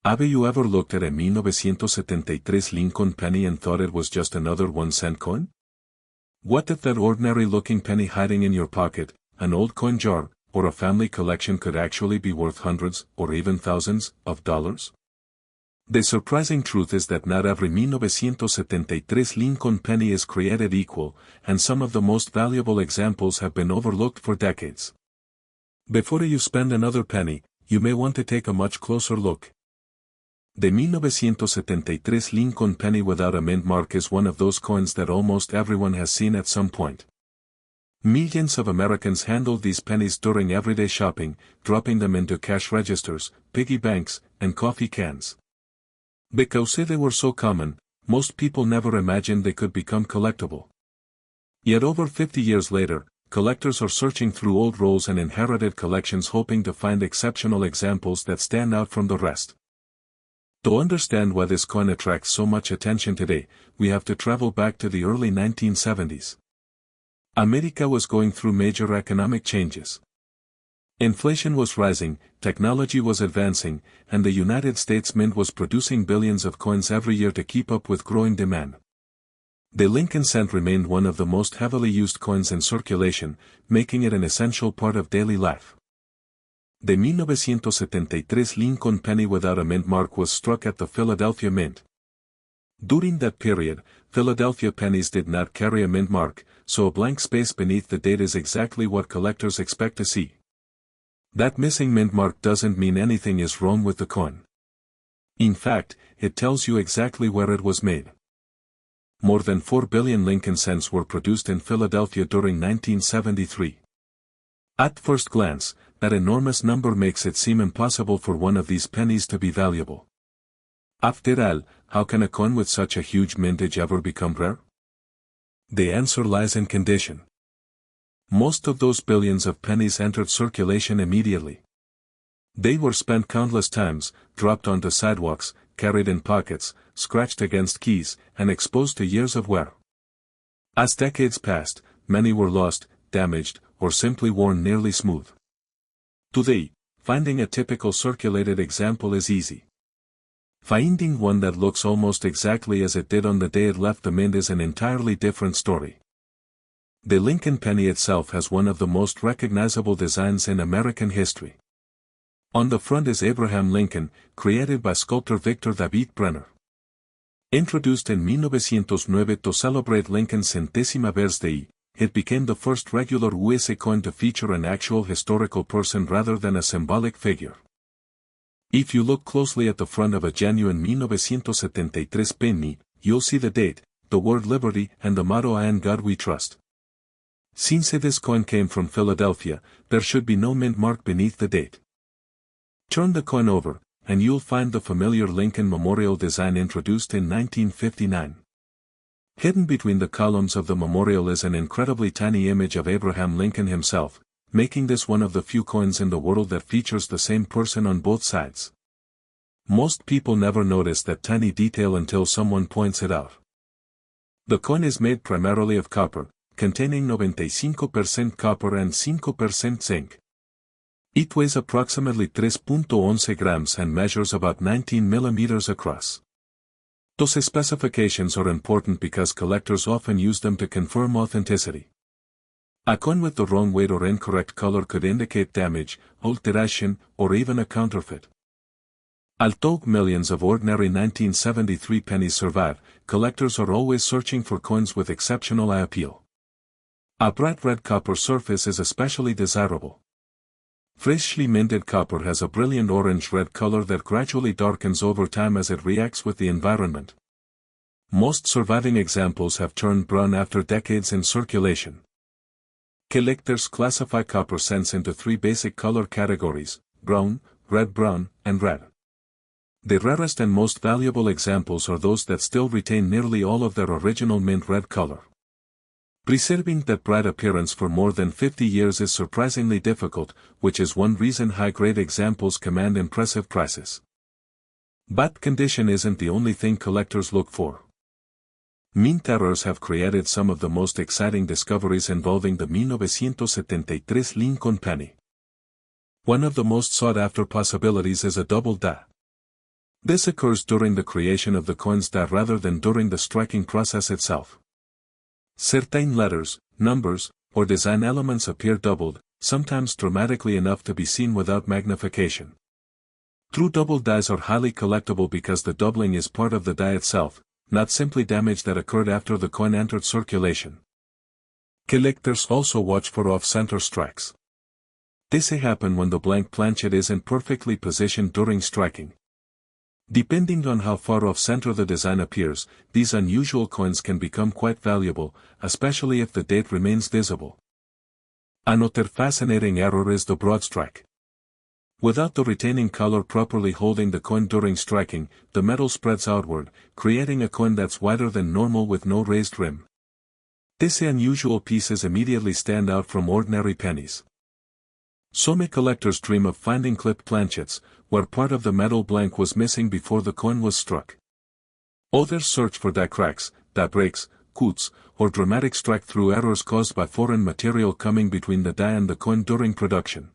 Have you ever looked at a 1973 Lincoln penny and thought it was just another 1-cent coin? What if that ordinary-looking penny hiding in your pocket, an old coin jar, or a family collection could actually be worth hundreds, or even thousands, of dollars? The surprising truth is that not every 1973 Lincoln penny is created equal, and some of the most valuable examples have been overlooked for decades. Before you spend another penny, you may want to take a much closer look. The 1973 Lincoln penny without a mint mark is one of those coins that almost everyone has seen at some point. Millions of Americans handled these pennies during everyday shopping, dropping them into cash registers, piggy banks, and coffee cans. Because they were so common, most people never imagined they could become collectible. Yet over 50 years later, collectors are searching through old rolls and inherited collections hoping to find exceptional examples that stand out from the rest. To understand why this coin attracts so much attention today, we have to travel back to the early 1970s. America was going through major economic changes. Inflation was rising, technology was advancing, and the United States Mint was producing billions of coins every year to keep up with growing demand. The Lincoln cent remained one of the most heavily used coins in circulation, making it an essential part of daily life. The 1973 Lincoln penny without a mint mark was struck at the Philadelphia Mint. During that period, Philadelphia pennies did not carry a mint mark, so a blank space beneath the date is exactly what collectors expect to see. That missing mint mark doesn't mean anything is wrong with the coin. In fact, it tells you exactly where it was made. More than 4 billion Lincoln cents were produced in Philadelphia during 1973. At first glance, that enormous number makes it seem impossible for one of these pennies to be valuable. After all, how can a coin with such a huge mintage ever become rare? The answer lies in condition. Most of those billions of pennies entered circulation immediately. They were spent countless times, dropped onto sidewalks, carried in pockets, scratched against keys, and exposed to years of wear. As decades passed, many were lost, damaged, or simply worn nearly smooth. Today, finding a typical circulated example is easy. Finding one that looks almost exactly as it did on the day it left the mint is an entirely different story. The Lincoln penny itself has one of the most recognizable designs in American history. On the front is Abraham Lincoln, created by sculptor Victor David Brenner. Introduced in 1909 to celebrate Lincoln's centésima birthday, it became the first regular US coin to feature an actual historical person rather than a symbolic figure. If you look closely at the front of a genuine 1973 penny, you'll see the date, the word liberty, and the motto "In God We Trust." Since this coin came from Philadelphia, there should be no mint mark beneath the date. Turn the coin over, and you'll find the familiar Lincoln Memorial design introduced in 1959. Hidden between the columns of the memorial is an incredibly tiny image of Abraham Lincoln himself, making this one of the few coins in the world that features the same person on both sides. Most people never notice that tiny detail until someone points it out. The coin is made primarily of copper, containing 95% copper and 5% zinc. It weighs approximately 3.11 grams and measures about 19 millimeters across. Those specifications are important because collectors often use them to confirm authenticity. A coin with the wrong weight or incorrect color could indicate damage, alteration, or even a counterfeit. Although millions of ordinary 1973 pennies survive, collectors are always searching for coins with exceptional eye appeal. A bright red copper surface is especially desirable. Freshly minted copper has a brilliant orange-red color that gradually darkens over time as it reacts with the environment. Most surviving examples have turned brown after decades in circulation. Collectors classify copper cents into three basic color categories: brown, red-brown, and red. The rarest and most valuable examples are those that still retain nearly all of their original mint red color. Preserving that bright appearance for more than 50 years is surprisingly difficult, which is one reason high-grade examples command impressive prices. But condition isn't the only thing collectors look for. Mint errors have created some of the most exciting discoveries involving the 1973 Lincoln penny. One of the most sought-after possibilities is a double die. This occurs during the creation of the coin's die rather than during the striking process itself. Certain letters, numbers, or design elements appear doubled, sometimes dramatically enough to be seen without magnification. True double dies are highly collectible because the doubling is part of the die itself, not simply damage that occurred after the coin entered circulation. Collectors also watch for off-center strikes. This may happen when the blank planchet isn't perfectly positioned during striking. Depending on how far off-center the design appears, these unusual coins can become quite valuable, especially if the date remains visible. Another fascinating error is the broad strike. Without the retaining collar properly holding the coin during striking, the metal spreads outward, creating a coin that's wider than normal with no raised rim. These unusual pieces immediately stand out from ordinary pennies. Some collectors dream of finding clipped planchets, where part of the metal blank was missing before the coin was struck. Others search for die cracks, die breaks, cuts, or dramatic strike-through errors caused by foreign material coming between the die and the coin during production.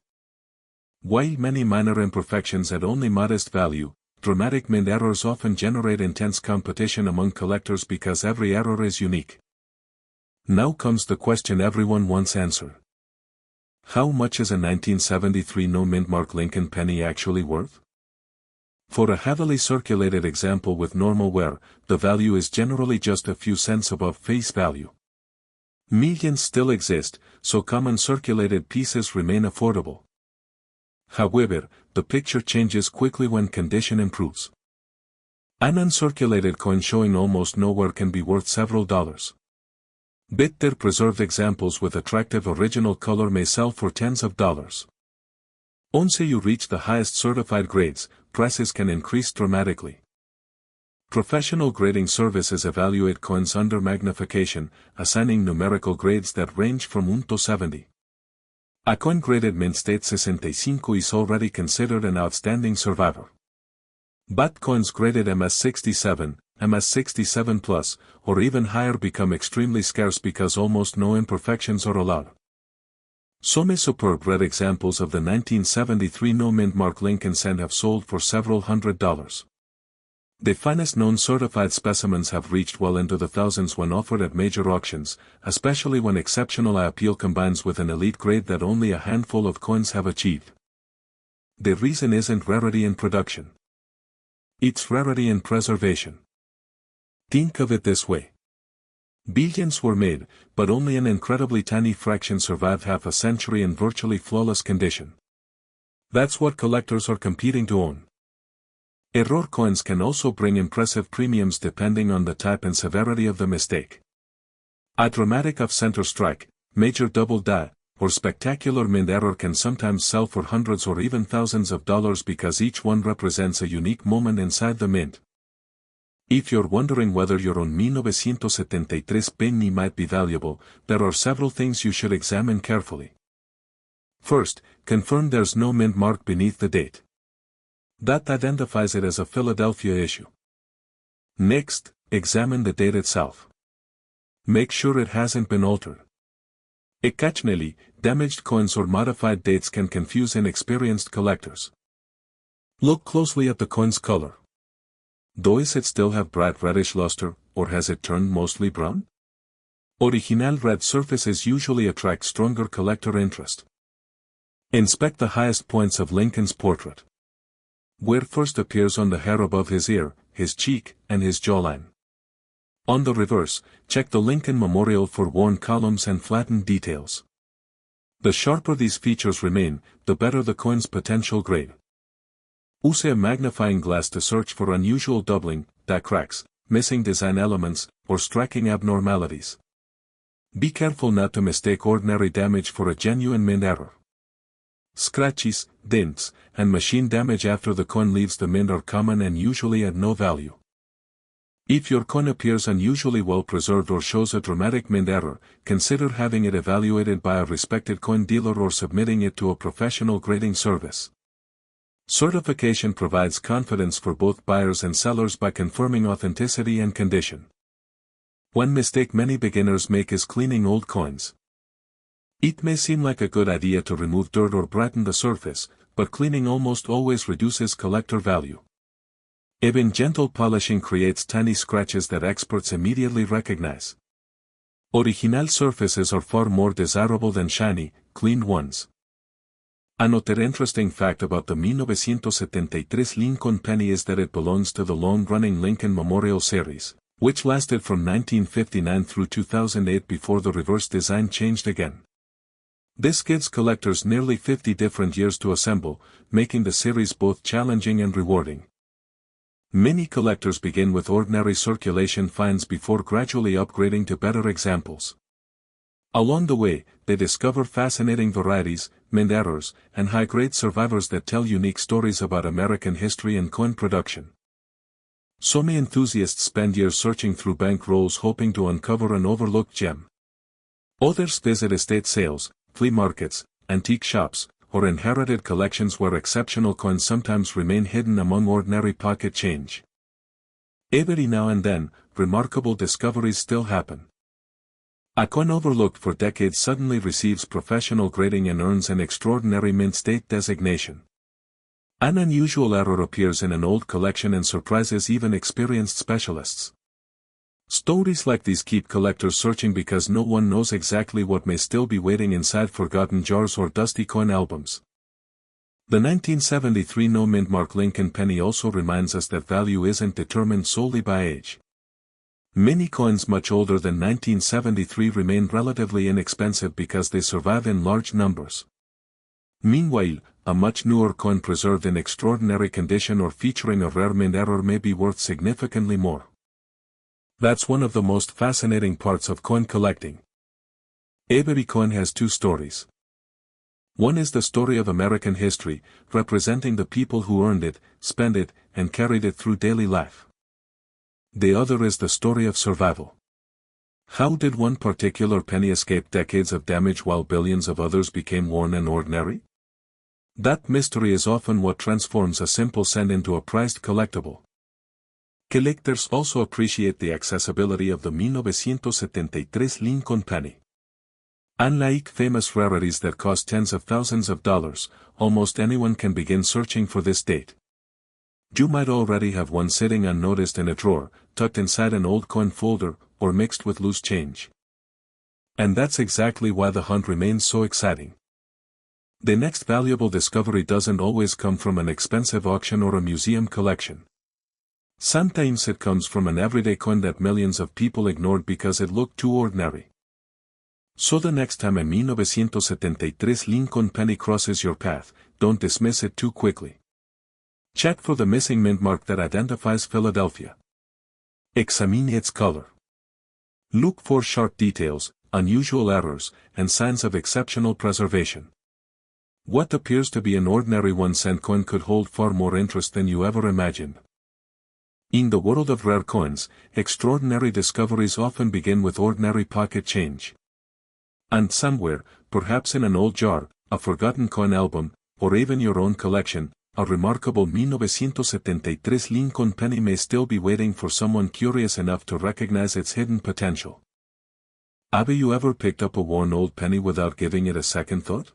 While many minor imperfections add only modest value, dramatic mint errors often generate intense competition among collectors because every error is unique. Now comes the question everyone wants answered. How much is a 1973 no-mint mark Lincoln penny actually worth? For a heavily circulated example with normal wear, the value is generally just a few cents above face value. Millions still exist, so common circulated pieces remain affordable. However, the picture changes quickly when condition improves. An uncirculated coin showing almost nowhere can be worth several dollars. Better preserved examples with attractive original color may sell for tens of dollars. Once you reach the highest certified grades, prices can increase dramatically. Professional grading services evaluate coins under magnification, assigning numerical grades that range from 1 to 70. A coin graded mint state 65 is already considered an outstanding survivor. But coins graded MS67, MS67 Plus, or even higher become extremely scarce because almost no imperfections are allowed. Some superb red examples of the 1973 no-mint mark Lincoln cent have sold for several $100s. The finest known certified specimens have reached well into the thousands when offered at major auctions, especially when exceptional eye appeal combines with an elite grade that only a handful of coins have achieved. The reason isn't rarity in production. It's rarity in preservation. Think of it this way. Billions were made, but only an incredibly tiny fraction survived half a century in virtually flawless condition. That's what collectors are competing to own. Error coins can also bring impressive premiums depending on the type and severity of the mistake. A dramatic off-center strike, major double die, or spectacular mint error can sometimes sell for hundreds or even thousands of dollars because each one represents a unique moment inside the mint. If you're wondering whether your own 1973 penny might be valuable, there are several things you should examine carefully. First, confirm there's no mint mark beneath the date. That identifies it as a Philadelphia issue. Next, examine the date itself. Make sure it hasn't been altered. Occasionally, damaged coins or modified dates can confuse inexperienced collectors. Look closely at the coin's color. Does it still have bright reddish luster, or has it turned mostly brown? Original red surfaces usually attract stronger collector interest. Inspect the highest points of Lincoln's portrait. Where first appears on the hair above his ear, his cheek, and his jawline. On the reverse, check the Lincoln Memorial for worn columns and flattened details. The sharper these features remain, the better the coin's potential grade. Use a magnifying glass to search for unusual doubling, die cracks, missing design elements, or striking abnormalities. Be careful not to mistake ordinary damage for a genuine mint error. Scratches, dents, and machine damage after the coin leaves the mint are common and usually at no value. If your coin appears unusually well preserved or shows a dramatic mint error, consider having it evaluated by a respected coin dealer or submitting it to a professional grading service. Certification provides confidence for both buyers and sellers by confirming authenticity and condition. One mistake many beginners make is cleaning old coins. It may seem like a good idea to remove dirt or brighten the surface, but cleaning almost always reduces collector value. Even gentle polishing creates tiny scratches that experts immediately recognize. Original surfaces are far more desirable than shiny, cleaned ones. Another interesting fact about the 1973 Lincoln Penny is that it belongs to the long-running Lincoln Memorial Series, which lasted from 1959 through 2008 before the reverse design changed again. This gives collectors nearly 50 different years to assemble, making the series both challenging and rewarding. Many collectors begin with ordinary circulation finds before gradually upgrading to better examples. Along the way, they discover fascinating varieties, mint errors, and high-grade survivors that tell unique stories about American history and coin production. Some enthusiasts spend years searching through bank rolls hoping to uncover an overlooked gem. Others visit estate sales, flea markets, antique shops, or inherited collections where exceptional coins sometimes remain hidden among ordinary pocket change. Every now and then, remarkable discoveries still happen. A coin overlooked for decades suddenly receives professional grading and earns an extraordinary mint state designation. An unusual error appears in an old collection and surprises even experienced specialists. Stories like these keep collectors searching because no one knows exactly what may still be waiting inside forgotten jars or dusty coin albums. The 1973 no-mint mark Lincoln Penny also reminds us that value isn't determined solely by age. Many coins much older than 1973 remain relatively inexpensive because they survive in large numbers. Meanwhile, a much newer coin preserved in extraordinary condition or featuring a rare mint error may be worth significantly more. That's one of the most fascinating parts of coin collecting. Every coin has two stories. One is the story of American history, representing the people who earned it, spent it, and carried it through daily life. The other is the story of survival. How did one particular penny escape decades of damage while billions of others became worn and ordinary? That mystery is often what transforms a simple cent into a prized collectible. Collectors also appreciate the accessibility of the 1973 Lincoln Penny. Unlike famous rarities that cost tens of thousands of dollars, almost anyone can begin searching for this date. You might already have one sitting unnoticed in a drawer, tucked inside an old coin folder, or mixed with loose change. And that's exactly why the hunt remains so exciting. The next valuable discovery doesn't always come from an expensive auction or a museum collection. Sometimes it comes from an everyday coin that millions of people ignored because it looked too ordinary. So the next time a 1973 Lincoln Penny crosses your path, don't dismiss it too quickly. Check for the missing mint mark that identifies Philadelphia. Examine its color. Look for sharp details, unusual errors, and signs of exceptional preservation. What appears to be an ordinary 1-cent coin could hold far more interest than you ever imagined. In the world of rare coins, extraordinary discoveries often begin with ordinary pocket change. And somewhere, perhaps in an old jar, a forgotten coin album, or even your own collection, a remarkable 1973 Lincoln Penny may still be waiting for someone curious enough to recognize its hidden potential. Have you ever picked up a worn old penny without giving it a second thought?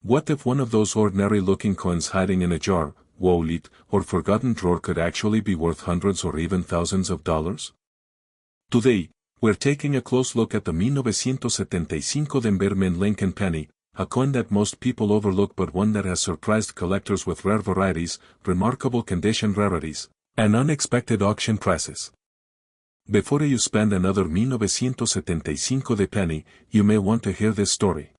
What if one of those ordinary-looking coins hiding in a jar, wallet, or forgotten drawer could actually be worth hundreds or even thousands of dollars? Today, we're taking a close look at the 1975 Denver Mint Lincoln Penny, a coin that most people overlook but one that has surprised collectors with rare varieties, remarkable condition rarities, and unexpected auction prices. Before you spend another 1975 penny, you may want to hear this story.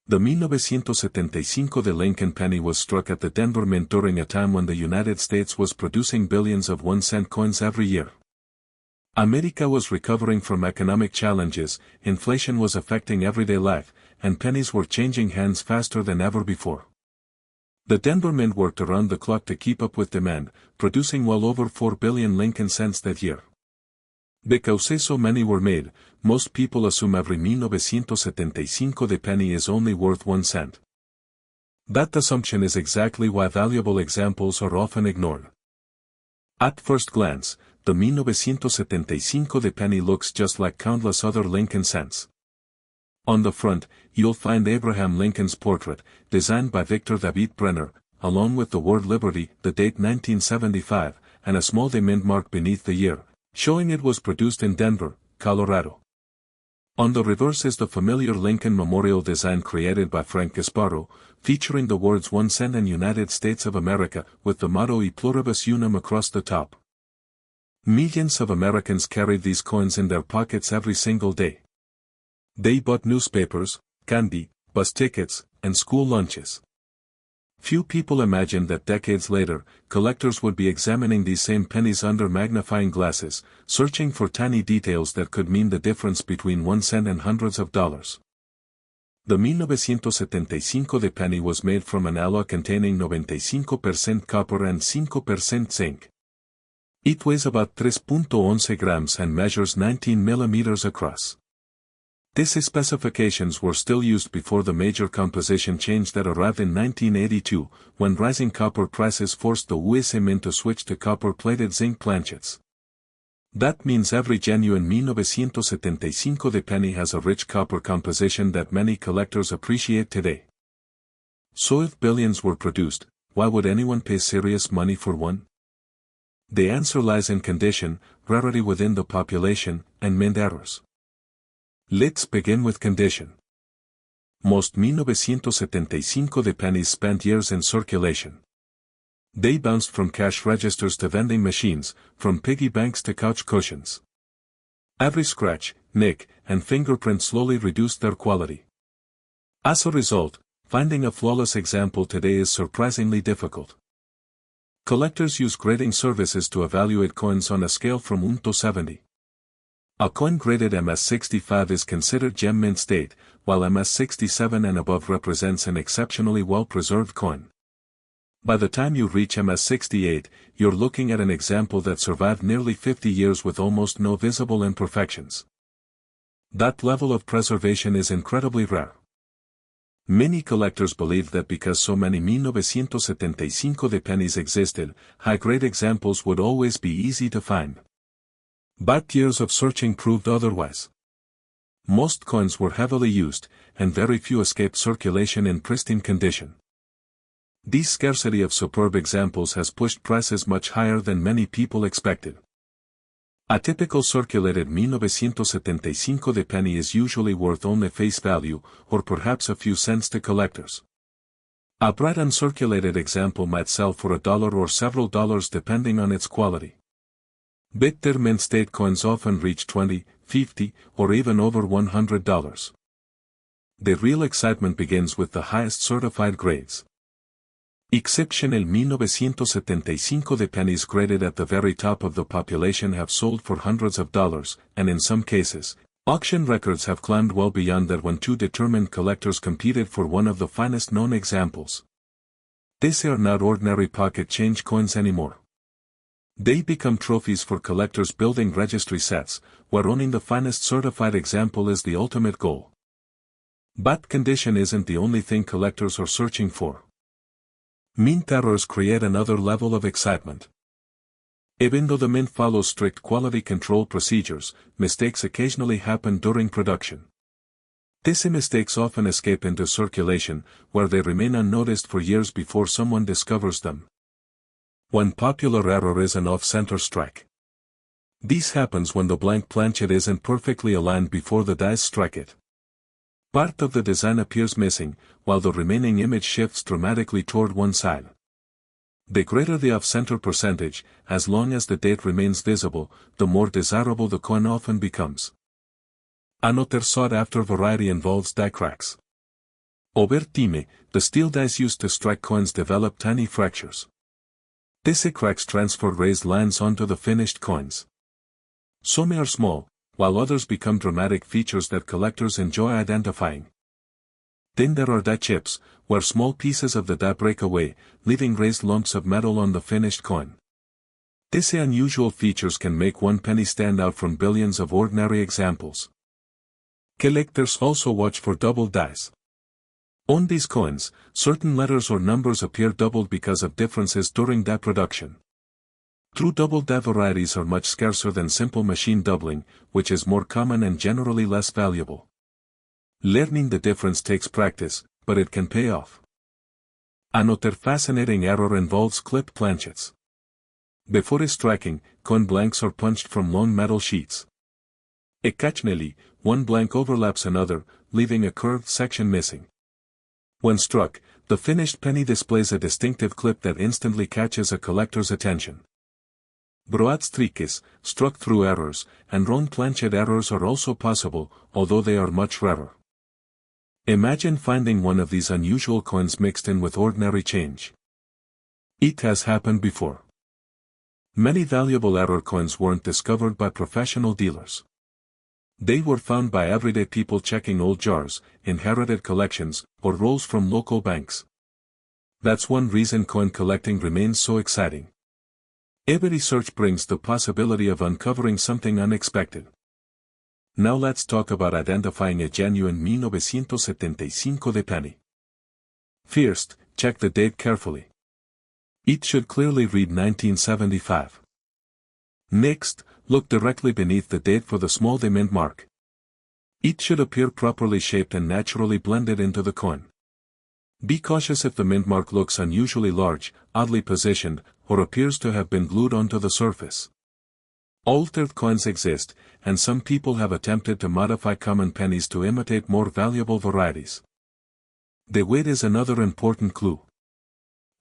The 1975 Lincoln Penny was struck at the Denver Mint during a time when the United States was producing billions of 1-cent coins every year. America was recovering from economic challenges, inflation was affecting everyday life, and pennies were changing hands faster than ever before. The Denver Mint worked around the clock to keep up with demand, producing well over 4 billion Lincoln cents that year. Because so many were made, most people assume every 1975 penny is only worth 1 cent. That assumption is exactly why valuable examples are often ignored. At first glance, the 1975 penny looks just like countless other Lincoln cents. On the front, you'll find Abraham Lincoln's portrait, designed by Victor David Brenner, along with the word Liberty, the date 1975, and a small diamond mark beneath the year, showing it was produced in Denver, Colorado. On the reverse is the familiar Lincoln Memorial design created by Frank Gasparo, featuring the words 1 cent and United States of America, with the motto E Pluribus Unum across the top. Millions of Americans carried these coins in their pockets every single day. They bought newspapers, candy, bus tickets, and school lunches. Few people imagined that decades later, collectors would be examining these same pennies under magnifying glasses, searching for tiny details that could mean the difference between 1 cent and hundreds of dollars. The 1975 de penny was made from an alloy containing 95% copper and 5% zinc. It weighs about 3.11 grams and measures 19 millimeters across. These specifications were still used before the major composition change that arrived in 1982, when rising copper prices forced the US Mint to switch to copper-plated zinc planchets. That means every genuine 1975 de penny has a rich copper composition that many collectors appreciate today. So if billions were produced, why would anyone pay serious money for one? The answer lies in condition, rarity within the population, and mint errors. Let's begin with condition. Most 1975 de pennies spent years in circulation. They bounced from cash registers to vending machines, from piggy banks to couch cushions. Every scratch, nick, and fingerprint slowly reduced their quality. As a result, finding a flawless example today is surprisingly difficult. Collectors use grading services to evaluate coins on a scale from 1 to 70. A coin graded MS65 is considered gem mint state, while MS67 and above represents an exceptionally well-preserved coin. By the time you reach MS68, you're looking at an example that survived nearly 50 years with almost no visible imperfections. That level of preservation is incredibly rare. Many collectors believed that because so many 1975 de pennies existed, high-grade examples would always be easy to find. But years of searching proved otherwise. Most coins were heavily used, and very few escaped circulation in pristine condition. This scarcity of superb examples has pushed prices much higher than many people expected. A typical circulated 1975 de penny is usually worth only face value, or perhaps a few cents to collectors. A bright uncirculated example might sell for $1 or several dollars depending on its quality. Bitter mint state coins often reach $20, $50, or even over $100. The real excitement begins with the highest certified grades. Exceptional 1975 de pennies graded at the very top of the population have sold for hundreds of dollars, and in some cases, auction records have climbed well beyond that when two determined collectors competed for one of the finest known examples. These are not ordinary pocket change coins anymore. They become trophies for collectors building registry sets, where owning the finest certified example is the ultimate goal. But condition isn't the only thing collectors are searching for. Mint errors create another level of excitement. Even though the mint follows strict quality control procedures, mistakes occasionally happen during production. These mistakes often escape into circulation, where they remain unnoticed for years before someone discovers them. One popular error is an off-center strike. This happens when the blank planchet isn't perfectly aligned before the dice strike it. Part of the design appears missing, while the remaining image shifts dramatically toward one side. The greater the off-center percentage, as long as the date remains visible, the more desirable the coin often becomes. Another sought-after variety involves die cracks. Over time, the steel dice used to strike coins develop tiny fractures. These cracks transfer raised lines onto the finished coins. Some are small, while others become dramatic features that collectors enjoy identifying. Then there are die chips, where small pieces of the die break away, leaving raised lumps of metal on the finished coin. These unusual features can make one penny stand out from billions of ordinary examples. Collectors also watch for double dies. On these coins, certain letters or numbers appear doubled because of differences during die production. True double die varieties are much scarcer than simple machine doubling, which is more common and generally less valuable. Learning the difference takes practice, but it can pay off. Another fascinating error involves clipped planchets. Before striking, coin blanks are punched from long metal sheets. Occasionally, one blank overlaps another, leaving a curved section missing. When struck, the finished penny displays a distinctive clip that instantly catches a collector's attention. Broad streaks, struck through errors, and wrong planchet errors are also possible, although they are much rarer. Imagine finding one of these unusual coins mixed in with ordinary change. It has happened before. Many valuable error coins weren't discovered by professional dealers. They were found by everyday people checking old jars, inherited collections, or rolls from local banks. That's one reason coin collecting remains so exciting. Every research brings the possibility of uncovering something unexpected. Now let's talk about identifying a genuine 1975 de penny. First, check the date carefully. It should clearly read 1975. Next, look directly beneath the date for the small de mint mark. It should appear properly shaped and naturally blended into the coin. Be cautious if the mint mark looks unusually large, oddly positioned, or appears to have been glued onto the surface. Altered coins exist, and some people have attempted to modify common pennies to imitate more valuable varieties. The weight is another important clue.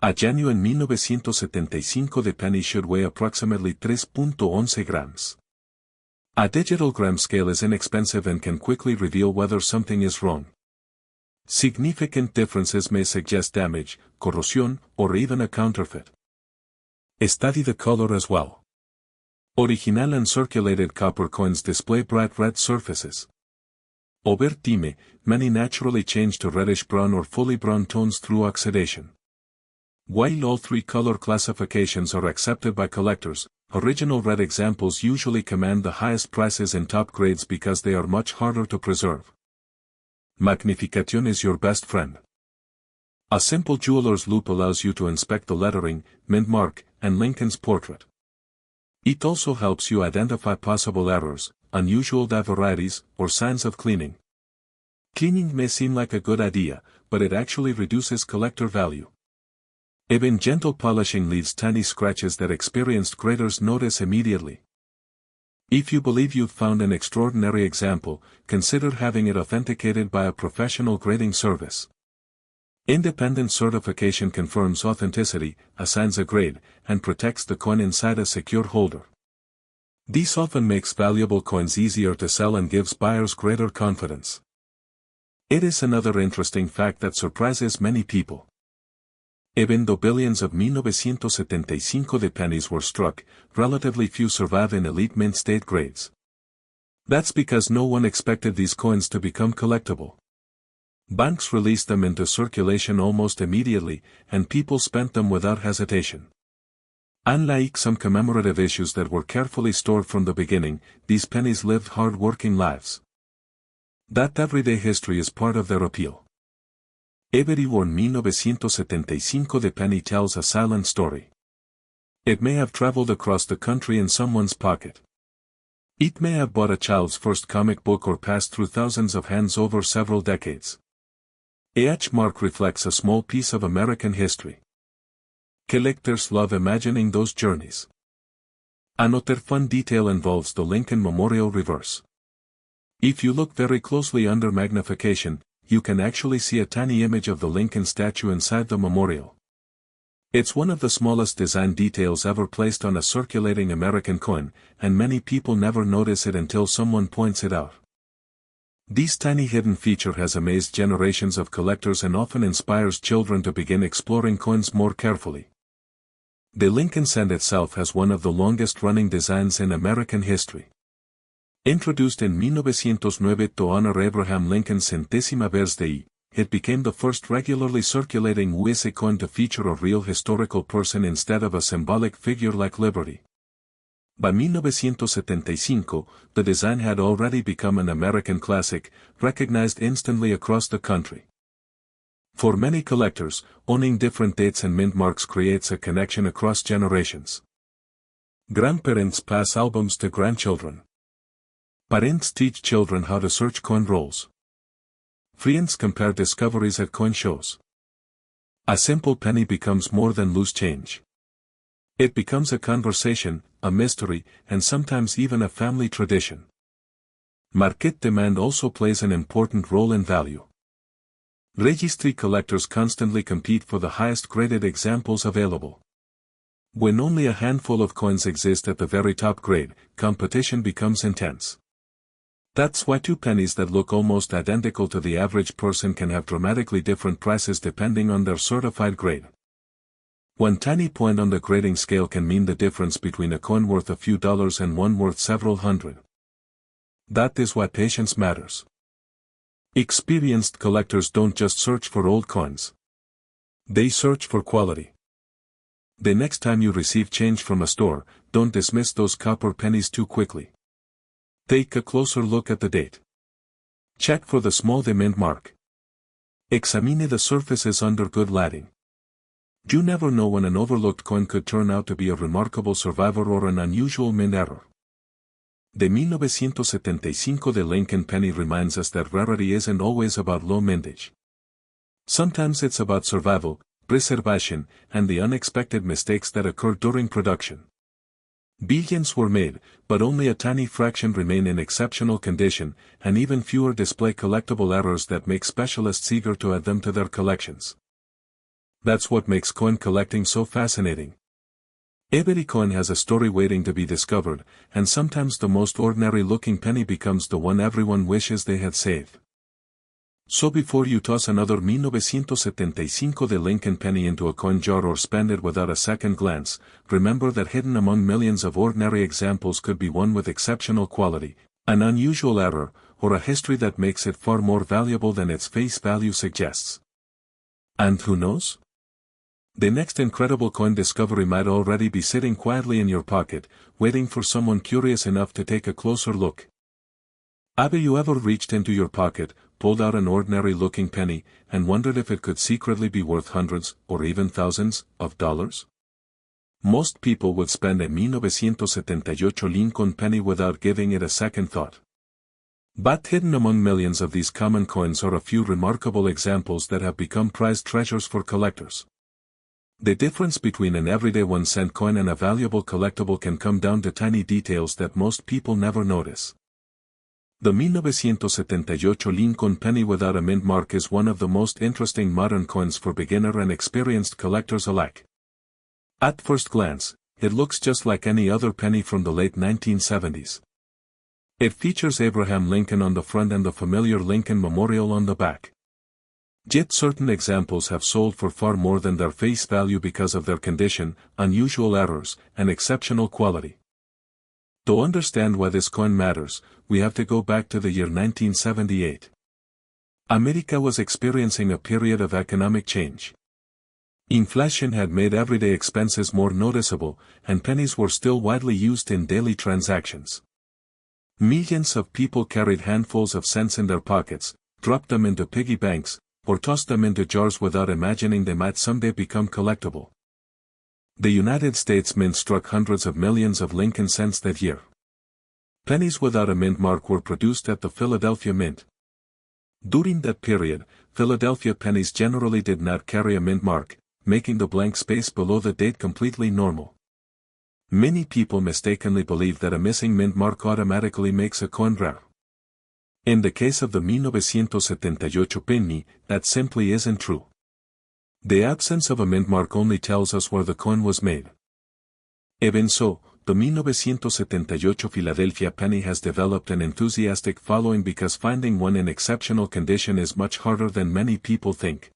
A genuine 1975 de penny should weigh approximately 3.11 grams. A digital gram scale is inexpensive and can quickly reveal whether something is wrong. Significant differences may suggest damage, corrosion, or even a counterfeit. Study the color as well. Original and circulated copper coins display bright red surfaces. Over time, many naturally change to reddish-brown or fully brown tones through oxidation. While all three color classifications are accepted by collectors, original red examples usually command the highest prices in top grades because they are much harder to preserve. Magnification is your best friend. A simple jeweler's loupe allows you to inspect the lettering, mint mark, and Lincoln's portrait. It also helps you identify possible errors, unusual die varieties, or signs of cleaning. Cleaning may seem like a good idea, but it actually reduces collector value. Even gentle polishing leaves tiny scratches that experienced graders notice immediately. If you believe you've found an extraordinary example, consider having it authenticated by a professional grading service. Independent certification confirms authenticity, assigns a grade, and protects the coin inside a secure holder. This often makes valuable coins easier to sell and gives buyers greater confidence. It is another interesting fact that surprises many people. Even though billions of 1975 de pennies were struck, relatively few survive in elite mint state grades. That's because no one expected these coins to become collectible. Banks released them into circulation almost immediately, and people spent them without hesitation. Unlike some commemorative issues that were carefully stored from the beginning, these pennies lived hard-working lives. That everyday history is part of their appeal. Every worn 1975 de penny tells a silent story. It may have traveled across the country in someone's pocket. It may have bought a child's first comic book or passed through thousands of hands over several decades. Each mark reflects a small piece of American history. Collectors love imagining those journeys. Another fun detail involves the Lincoln Memorial reverse. If you look very closely under magnification, you can actually see a tiny image of the Lincoln statue inside the memorial. It's one of the smallest design details ever placed on a circulating American coin, and many people never notice it until someone points it out. This tiny hidden feature has amazed generations of collectors and often inspires children to begin exploring coins more carefully. The Lincoln cent itself has one of the longest-running designs in American history. Introduced in 1909 to honor Abraham Lincoln's centésima birthday, it became the first regularly circulating US coin to feature a real historical person instead of a symbolic figure like Liberty. By 1975, the design had already become an American classic, recognized instantly across the country. For many collectors, owning different dates and mint marks creates a connection across generations. Grandparents pass albums to grandchildren. Parents teach children how to search coin rolls. Friends compare discoveries at coin shows. A simple penny becomes more than loose change. It becomes a conversation, a mystery, and sometimes even a family tradition. Market demand also plays an important role in value. Registry collectors constantly compete for the highest graded examples available. When only a handful of coins exist at the very top grade, competition becomes intense. That's why two pennies that look almost identical to the average person can have dramatically different prices depending on their certified grade. One tiny point on the grading scale can mean the difference between a coin worth a few dollars and one worth several hundred. That is why patience matters. Experienced collectors don't just search for old coins. They search for quality. The next time you receive change from a store, don't dismiss those copper pennies too quickly. Take a closer look at the date. Check for the small mint mark. Examine the surfaces under good lighting. You never know when an overlooked coin could turn out to be a remarkable survivor or an unusual mint error. The 1975 de Lincoln penny reminds us that rarity isn't always about low mintage. Sometimes it's about survival, preservation, and the unexpected mistakes that occur during production. Billions were made, but only a tiny fraction remain in exceptional condition, and even fewer display collectible errors that make specialists eager to add them to their collections. That's what makes coin collecting so fascinating. Every coin has a story waiting to be discovered, and sometimes the most ordinary-looking penny becomes the one everyone wishes they had saved. So before you toss another 1975 de Lincoln penny into a coin jar or spend it without a second glance, remember that hidden among millions of ordinary examples could be one with exceptional quality, an unusual error, or a history that makes it far more valuable than its face value suggests. And who knows? The next incredible coin discovery might already be sitting quietly in your pocket, waiting for someone curious enough to take a closer look. Have you ever reached into your pocket, pulled out an ordinary-looking penny, and wondered if it could secretly be worth hundreds, or even thousands, of dollars? Most people would spend a 1978 Lincoln penny without giving it a second thought. But hidden among millions of these common coins are a few remarkable examples that have become prized treasures for collectors. The difference between an everyday 1-cent coin and a valuable collectible can come down to tiny details that most people never notice. The 1978 Lincoln penny without a mint mark is one of the most interesting modern coins for beginner and experienced collectors alike. At first glance, it looks just like any other penny from the late 1970s. It features Abraham Lincoln on the front and the familiar Lincoln Memorial on the back. Yet certain examples have sold for far more than their face value because of their condition, unusual errors, and exceptional quality. To understand why this coin matters, we have to go back to the year 1978. America was experiencing a period of economic change. Inflation had made everyday expenses more noticeable, and pennies were still widely used in daily transactions. Millions of people carried handfuls of cents in their pockets, dropped them into piggy banks, or tossed them into jars without imagining they might someday become collectible. The United States Mint struck hundreds of millions of Lincoln cents that year. Pennies without a mint mark were produced at the Philadelphia Mint. During that period, Philadelphia pennies generally did not carry a mint mark, making the blank space below the date completely normal. Many people mistakenly believe that a missing mint mark automatically makes a coin rare. In the case of the 1978 penny, that simply isn't true. The absence of a mint mark only tells us where the coin was made. Even so, the 1978 Philadelphia penny has developed an enthusiastic following because finding one in exceptional condition is much harder than many people think.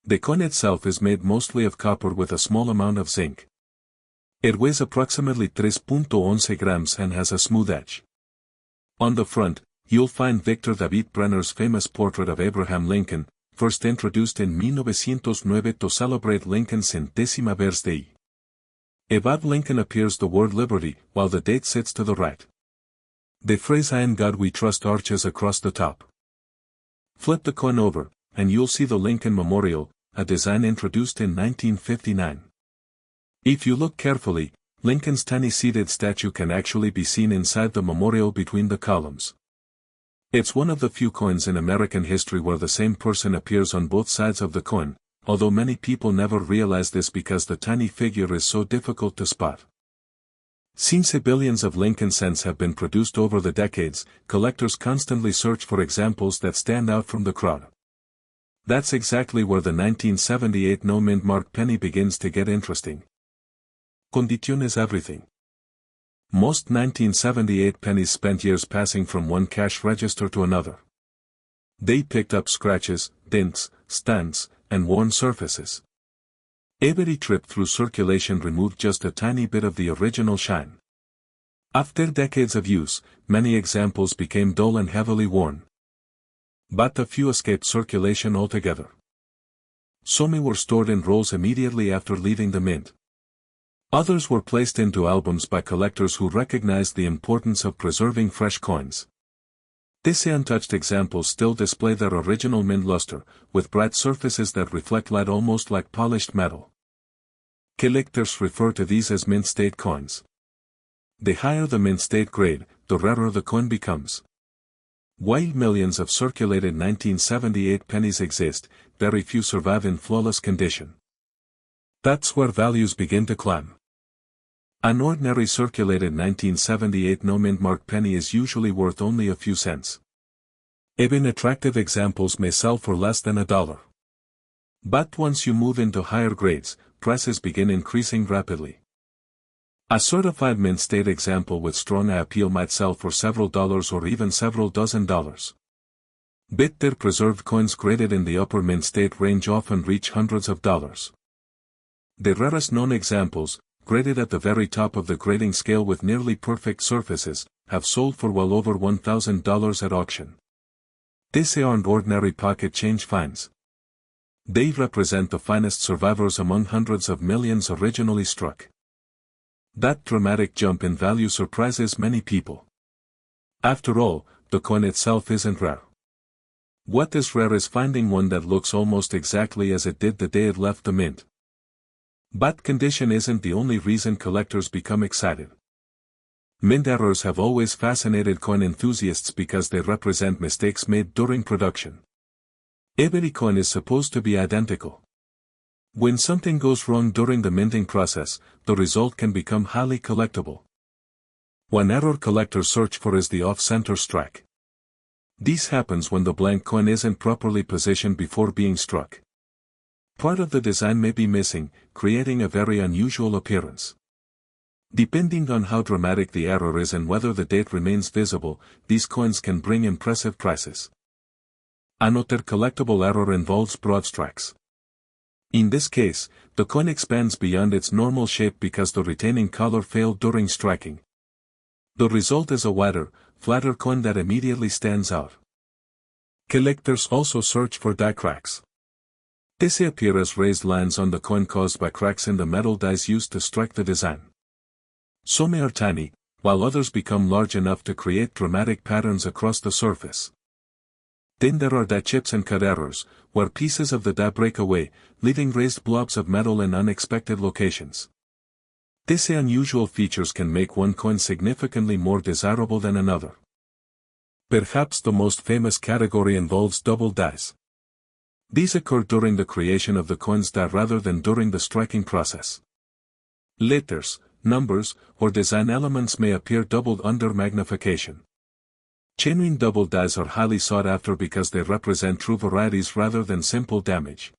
The coin itself is made mostly of copper with a small amount of zinc. It weighs approximately 3.11 grams and has a smooth edge. On the front, you'll find Victor David Brenner's famous portrait of Abraham Lincoln, first introduced in 1909 to celebrate Lincoln's centésima birthday. Above Lincoln appears the word liberty, while the date sits to the right. The phrase "In God We Trust" arches across the top. Flip the coin over, and you'll see the Lincoln Memorial, a design introduced in 1959. If you look carefully, Lincoln's tiny seated statue can actually be seen inside the memorial between the columns. It's one of the few coins in American history where the same person appears on both sides of the coin, although many people never realize this because the tiny figure is so difficult to spot. Since billions of Lincoln cents have been produced over the decades, collectors constantly search for examples that stand out from the crowd. That's exactly where the 1978 no-mint mark penny begins to get interesting. Condition is everything. Most 1978 pennies spent years passing from one cash register to another. They picked up scratches, dents, stunts, and worn surfaces. Every trip through circulation removed just a tiny bit of the original shine. After decades of use, many examples became dull and heavily worn. But a few escaped circulation altogether. Some were stored in rolls immediately after leaving the mint. Others were placed into albums by collectors who recognized the importance of preserving fresh coins. These untouched examples still display their original mint luster, with bright surfaces that reflect light almost like polished metal. Collectors refer to these as mint state coins. The higher the mint state grade, the rarer the coin becomes. While millions of circulated 1978 pennies exist, very few survive in flawless condition. That's where values begin to climb. An ordinary circulated 1978 no-mint mark penny is usually worth only a few cents. Even attractive examples may sell for less than $1. But once you move into higher grades, prices begin increasing rapidly. A certified mint state example with strong eye appeal might sell for several dollars or even several dozen dollars. Bitter preserved coins graded in the upper mint state range often reach hundreds of dollars. The rarest known examples, graded at the very top of the grading scale with nearly perfect surfaces, have sold for well over $1,000 at auction. These aren't ordinary pocket change finds. They represent the finest survivors among hundreds of millions originally struck. That dramatic jump in value surprises many people. After all, the coin itself isn't rare. What is rare is finding one that looks almost exactly as it did the day it left the mint. But condition isn't the only reason collectors become excited. Mint errors have always fascinated coin enthusiasts because they represent mistakes made during production. Every coin is supposed to be identical. When something goes wrong during the minting process, the result can become highly collectible. One error collectors search for is the off-center strike. This happens when the blank coin isn't properly positioned before being struck. Part of the design may be missing, creating a very unusual appearance. Depending on how dramatic the error is and whether the date remains visible, these coins can bring impressive prices. Another collectible error involves broad strikes. In this case, the coin expands beyond its normal shape because the retaining color failed during striking. The result is a wider, flatter coin that immediately stands out. Collectors also search for die cracks. These appear as raised lines on the coin caused by cracks in the metal dies used to strike the design. Some are tiny, while others become large enough to create dramatic patterns across the surface. Then there are die chips and cut errors, where pieces of the die break away, leaving raised blobs of metal in unexpected locations. These unusual features can make one coin significantly more desirable than another. Perhaps the most famous category involves double dies. These occur during the creation of the coin's die rather than during the striking process. Letters, numbers, or design elements may appear doubled under magnification. Genuine double dies are highly sought after because they represent true varieties rather than simple damage.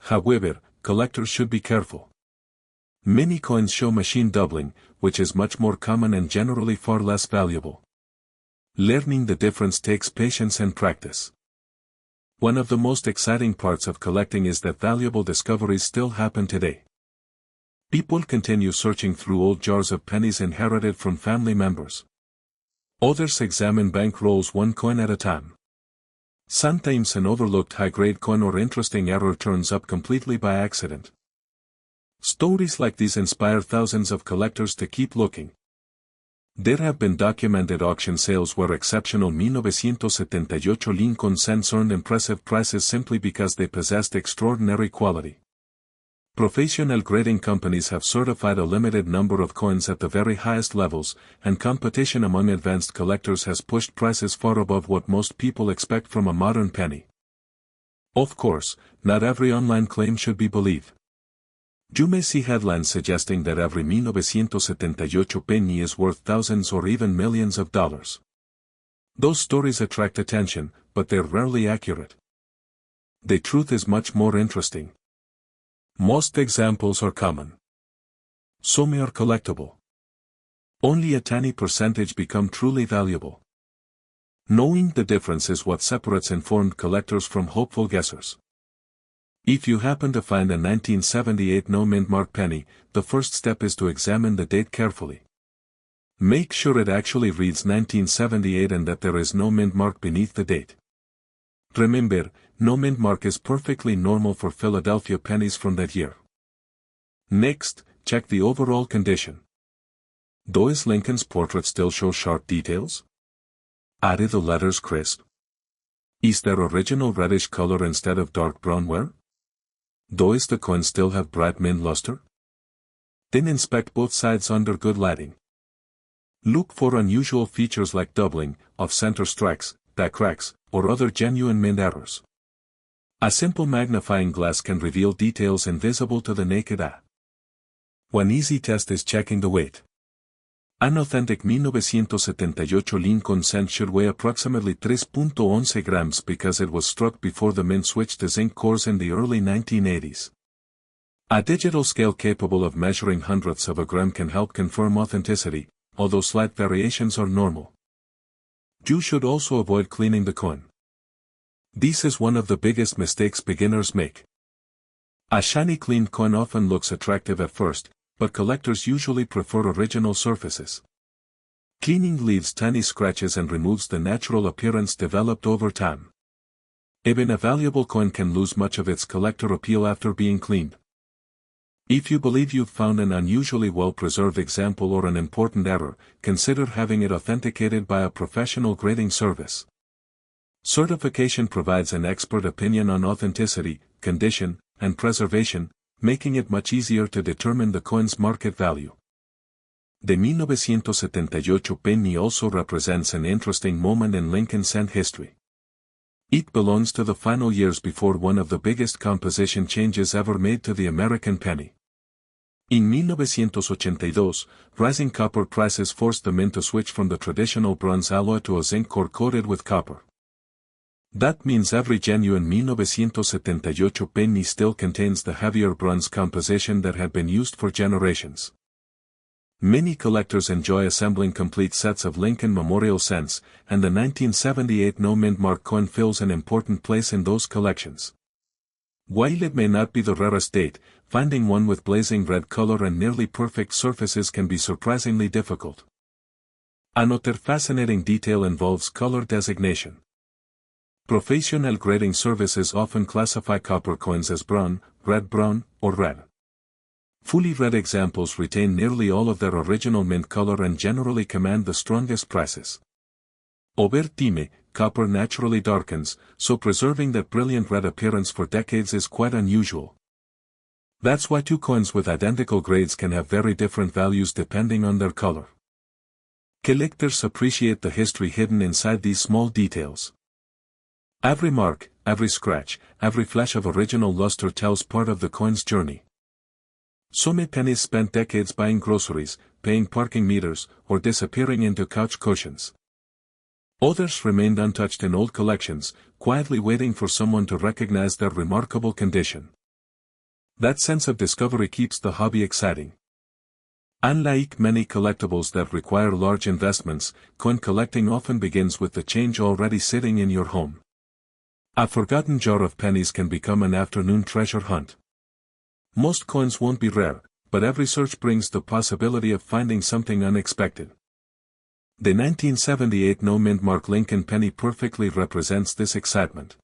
However, collectors should be careful. Many coins show machine doubling, which is much more common and generally far less valuable. Learning the difference takes patience and practice. One of the most exciting parts of collecting is that valuable discoveries still happen today. People continue searching through old jars of pennies inherited from family members. Others examine bank rolls one coin at a time. Sometimes an overlooked high-grade coin or interesting error turns up completely by accident. Stories like these inspire thousands of collectors to keep looking. There have been documented auction sales where exceptional 1978 Lincoln cents earned impressive prices simply because they possessed extraordinary quality. Professional grading companies have certified a limited number of coins at the very highest levels, and competition among advanced collectors has pushed prices far above what most people expect from a modern penny. Of course, not every online claim should be believed. You may see headlines suggesting that every 1978 penny is worth thousands or even millions of dollars. Those stories attract attention, but they're rarely accurate. The truth is much more interesting. Most examples are common. Some are collectible. Only a tiny percentage become truly valuable. Knowing the difference is what separates informed collectors from hopeful guessers. If you happen to find a 1978 no-mint mark penny, the first step is to examine the date carefully. Make sure it actually reads 1978 and that there is no mint mark beneath the date. Remember, no mint mark is perfectly normal for Philadelphia pennies from that year. Next, check the overall condition. Does Lincoln's portrait still show sharp details? Are the letters crisp? Is there original reddish color instead of dark brown wear? Does the coin still have bright mint luster? Then inspect both sides under good lighting. Look for unusual features like doubling, off-center strikes, die cracks, or other genuine mint errors. A simple magnifying glass can reveal details invisible to the naked eye. One easy test is checking the weight. An authentic 1978 Lincoln cent should weigh approximately 3.11 grams because it was struck before the mint switched to zinc cores in the early 1980s. A digital scale capable of measuring hundredths of a gram can help confirm authenticity, although slight variations are normal. You should also avoid cleaning the coin. This is one of the biggest mistakes beginners make. A shiny clean coin often looks attractive at first, but collectors usually prefer original surfaces. Cleaning leaves tiny scratches and removes the natural appearance developed over time. Even a valuable coin can lose much of its collector appeal after being cleaned. If you believe you've found an unusually well-preserved example or an important error, consider having it authenticated by a professional grading service. Certification provides an expert opinion on authenticity, condition, and preservation, making it much easier to determine the coin's market value. The 1978 penny also represents an interesting moment in Lincoln cent history. It belongs to the final years before one of the biggest composition changes ever made to the American penny. In 1982, rising copper prices forced the mint to switch from the traditional bronze alloy to a zinc core coated with copper. That means every genuine 1978 penny still contains the heavier bronze composition that had been used for generations. Many collectors enjoy assembling complete sets of Lincoln Memorial cents, and the 1978 no-mint mark coin fills an important place in those collections. While it may not be the rarest date, finding one with blazing red color and nearly perfect surfaces can be surprisingly difficult. Another fascinating detail involves color designation. Professional grading services often classify copper coins as brown, red-brown, or red. Fully red examples retain nearly all of their original mint color and generally command the strongest prices. Over time, copper naturally darkens, so preserving that brilliant red appearance for decades is quite unusual. That's why two coins with identical grades can have very different values depending on their color. Collectors appreciate the history hidden inside these small details. Every mark, every scratch, every flash of original luster tells part of the coin's journey. Some pennies spent decades buying groceries, paying parking meters, or disappearing into couch cushions. Others remained untouched in old collections, quietly waiting for someone to recognize their remarkable condition. That sense of discovery keeps the hobby exciting. Unlike many collectibles that require large investments, coin collecting often begins with the change already sitting in your home. A forgotten jar of pennies can become an afternoon treasure hunt. Most coins won't be rare, but every search brings the possibility of finding something unexpected. The 1978 no-mint mark Lincoln penny perfectly represents this excitement.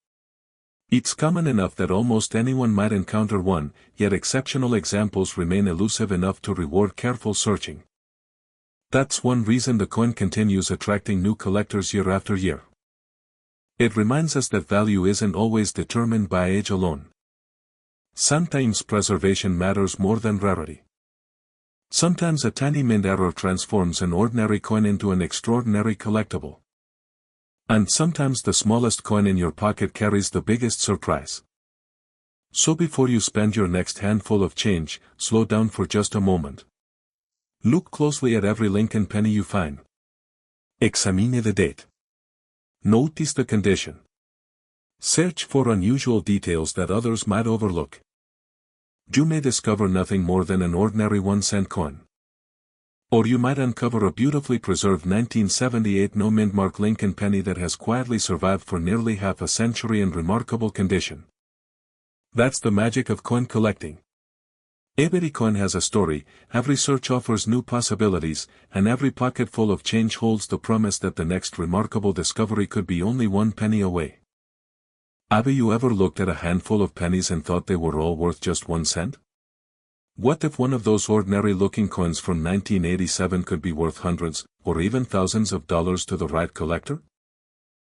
It's common enough that almost anyone might encounter one, yet exceptional examples remain elusive enough to reward careful searching. That's one reason the coin continues attracting new collectors year after year. It reminds us that value isn't always determined by age alone. Sometimes preservation matters more than rarity. Sometimes a tiny mint error transforms an ordinary coin into an extraordinary collectible. And sometimes the smallest coin in your pocket carries the biggest surprise. So before you spend your next handful of change, slow down for just a moment. Look closely at every Lincoln penny you find. Examine the date. Notice the condition. Search for unusual details that others might overlook. You may discover nothing more than an ordinary 1-cent coin. Or you might uncover a beautifully preserved 1978 no-mint-mark Lincoln penny that has quietly survived for nearly half a century in remarkable condition. That's the magic of coin collecting. Every coin has a story, every search offers new possibilities, and every pocketful of change holds the promise that the next remarkable discovery could be only 1 penny away. Have you ever looked at a handful of pennies and thought they were all worth just 1 cent? What if one of those ordinary-looking coins from 1987 could be worth hundreds, or even thousands of dollars to the right collector?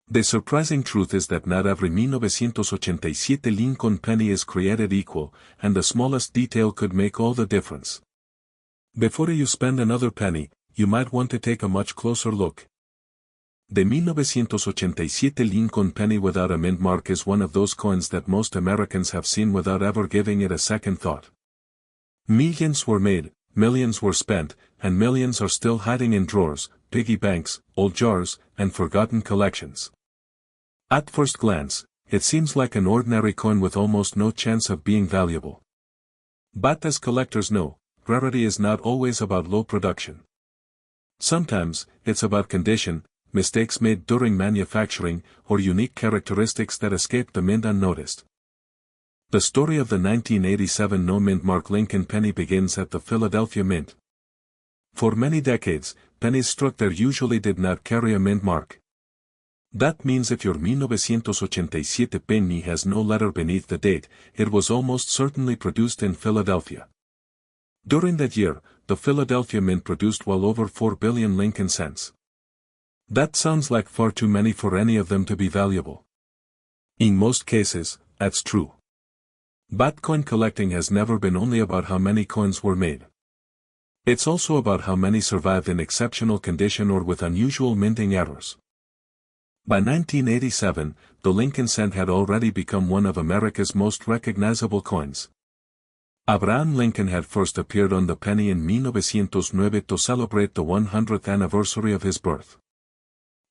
The surprising truth is that not every 1987 Lincoln penny is created equal, and the smallest detail could make all the difference. Before you spend another penny, you might want to take a much closer look. The 1987 Lincoln penny without a mint mark is one of those coins that most Americans have seen without ever giving it a second thought. Millions were made, millions were spent, and millions are still hiding in drawers, piggy banks, old jars, and forgotten collections. At first glance, it seems like an ordinary coin with almost no chance of being valuable. But as collectors know, rarity is not always about low production. Sometimes, it's about condition, mistakes made during manufacturing, or unique characteristics that escape the mint unnoticed. The story of the 1987 no-mint mark Lincoln penny begins at the Philadelphia Mint. For many decades, pennies struck there usually did not carry a mint mark. That means if your 1987 penny has no letter beneath the date, it was almost certainly produced in Philadelphia. During that year, the Philadelphia Mint produced well over 4 billion Lincoln cents. That sounds like far too many for any of them to be valuable. In most cases, that's true. But coin collecting has never been only about how many coins were made. It's also about how many survived in exceptional condition or with unusual minting errors. By 1987, the Lincoln cent had already become one of America's most recognizable coins. Abraham Lincoln had first appeared on the penny in 1909 to celebrate the 100th anniversary of his birth.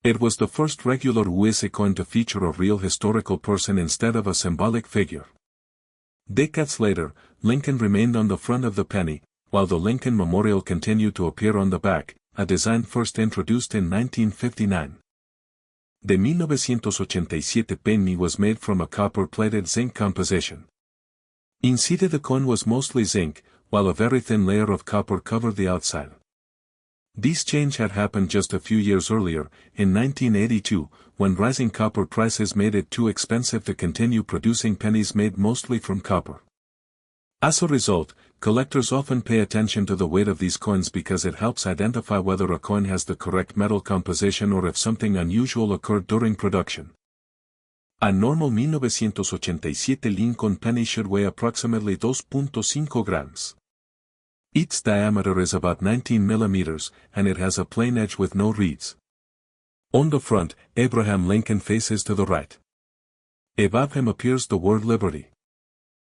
It was the first regular US coin to feature a real historical person instead of a symbolic figure. Decades later, Lincoln remained on the front of the penny, while the Lincoln Memorial continued to appear on the back, a design first introduced in 1959. The 1987 penny was made from a copper-plated zinc composition. Inside the coin was mostly zinc, while a very thin layer of copper covered the outside. This change had happened just a few years earlier, in 1982, when rising copper prices made it too expensive to continue producing pennies made mostly from copper. As a result, collectors often pay attention to the weight of these coins because it helps identify whether a coin has the correct metal composition or if something unusual occurred during production. A normal 1987 Lincoln penny should weigh approximately 2.5 grams. Its diameter is about 19 millimeters, and it has a plain edge with no reeds. On the front, Abraham Lincoln faces to the right. Above him appears the word Liberty.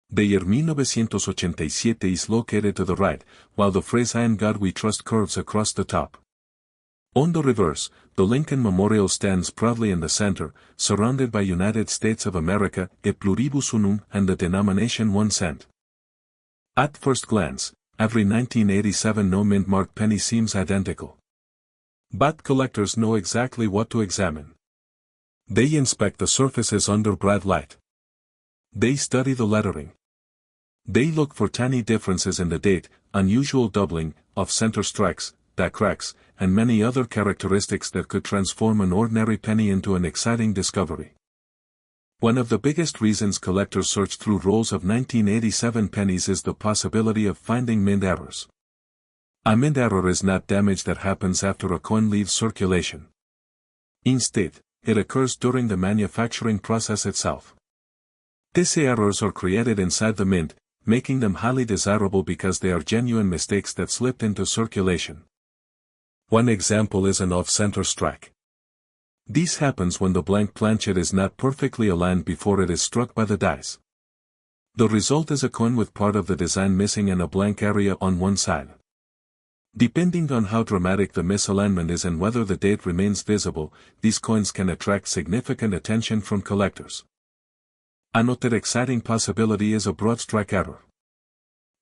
The year 1987 is located to the right, while the phrase "In God We Trust" curves across the top. On the reverse, the Lincoln Memorial stands proudly in the center, surrounded by United States of America, e pluribus unum, and the denomination 1 cent. At first glance, every 1987 no-mint mark penny seems identical. But collectors know exactly what to examine. They inspect the surfaces under bright light. They study the lettering. They look for tiny differences in the date, unusual doubling, off-center strikes, die cracks, and many other characteristics that could transform an ordinary penny into an exciting discovery. One of the biggest reasons collectors search through rolls of 1987 pennies is the possibility of finding mint errors. A mint error is not damage that happens after a coin leaves circulation. Instead, it occurs during the manufacturing process itself. These errors are created inside the mint, making them highly desirable because they are genuine mistakes that slipped into circulation. One example is an off-center strike. This happens when the blank planchet is not perfectly aligned before it is struck by the dice. The result is a coin with part of the design missing and a blank area on one side. Depending on how dramatic the misalignment is and whether the date remains visible, these coins can attract significant attention from collectors. Another exciting possibility is a broad strike error.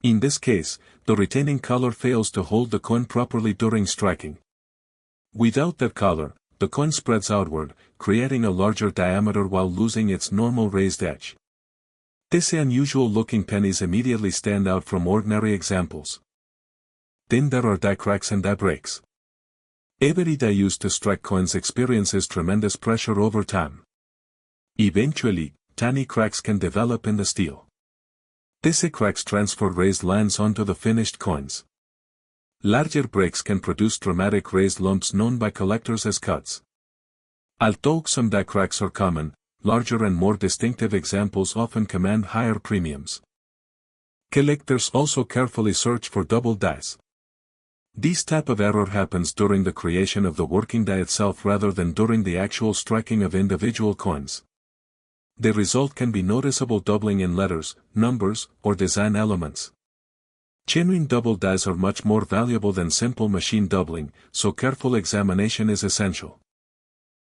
In this case, the retaining collar fails to hold the coin properly during striking. Without that collar, the coin spreads outward, creating a larger diameter while losing its normal raised edge. These unusual-looking pennies immediately stand out from ordinary examples. Then there are die cracks and die breaks. Every die used to strike coins experiences tremendous pressure over time. Eventually, tiny cracks can develop in the steel. These cracks transfer raised lines onto the finished coins. Larger breaks can produce dramatic raised lumps known by collectors as cuts. Although some die cracks are common, larger and more distinctive examples often command higher premiums. Collectors also carefully search for double dies. This type of error happens during the creation of the working die itself rather than during the actual striking of individual coins. The result can be noticeable doubling in letters, numbers, or design elements. Genuine double dies are much more valuable than simple machine doubling, so careful examination is essential.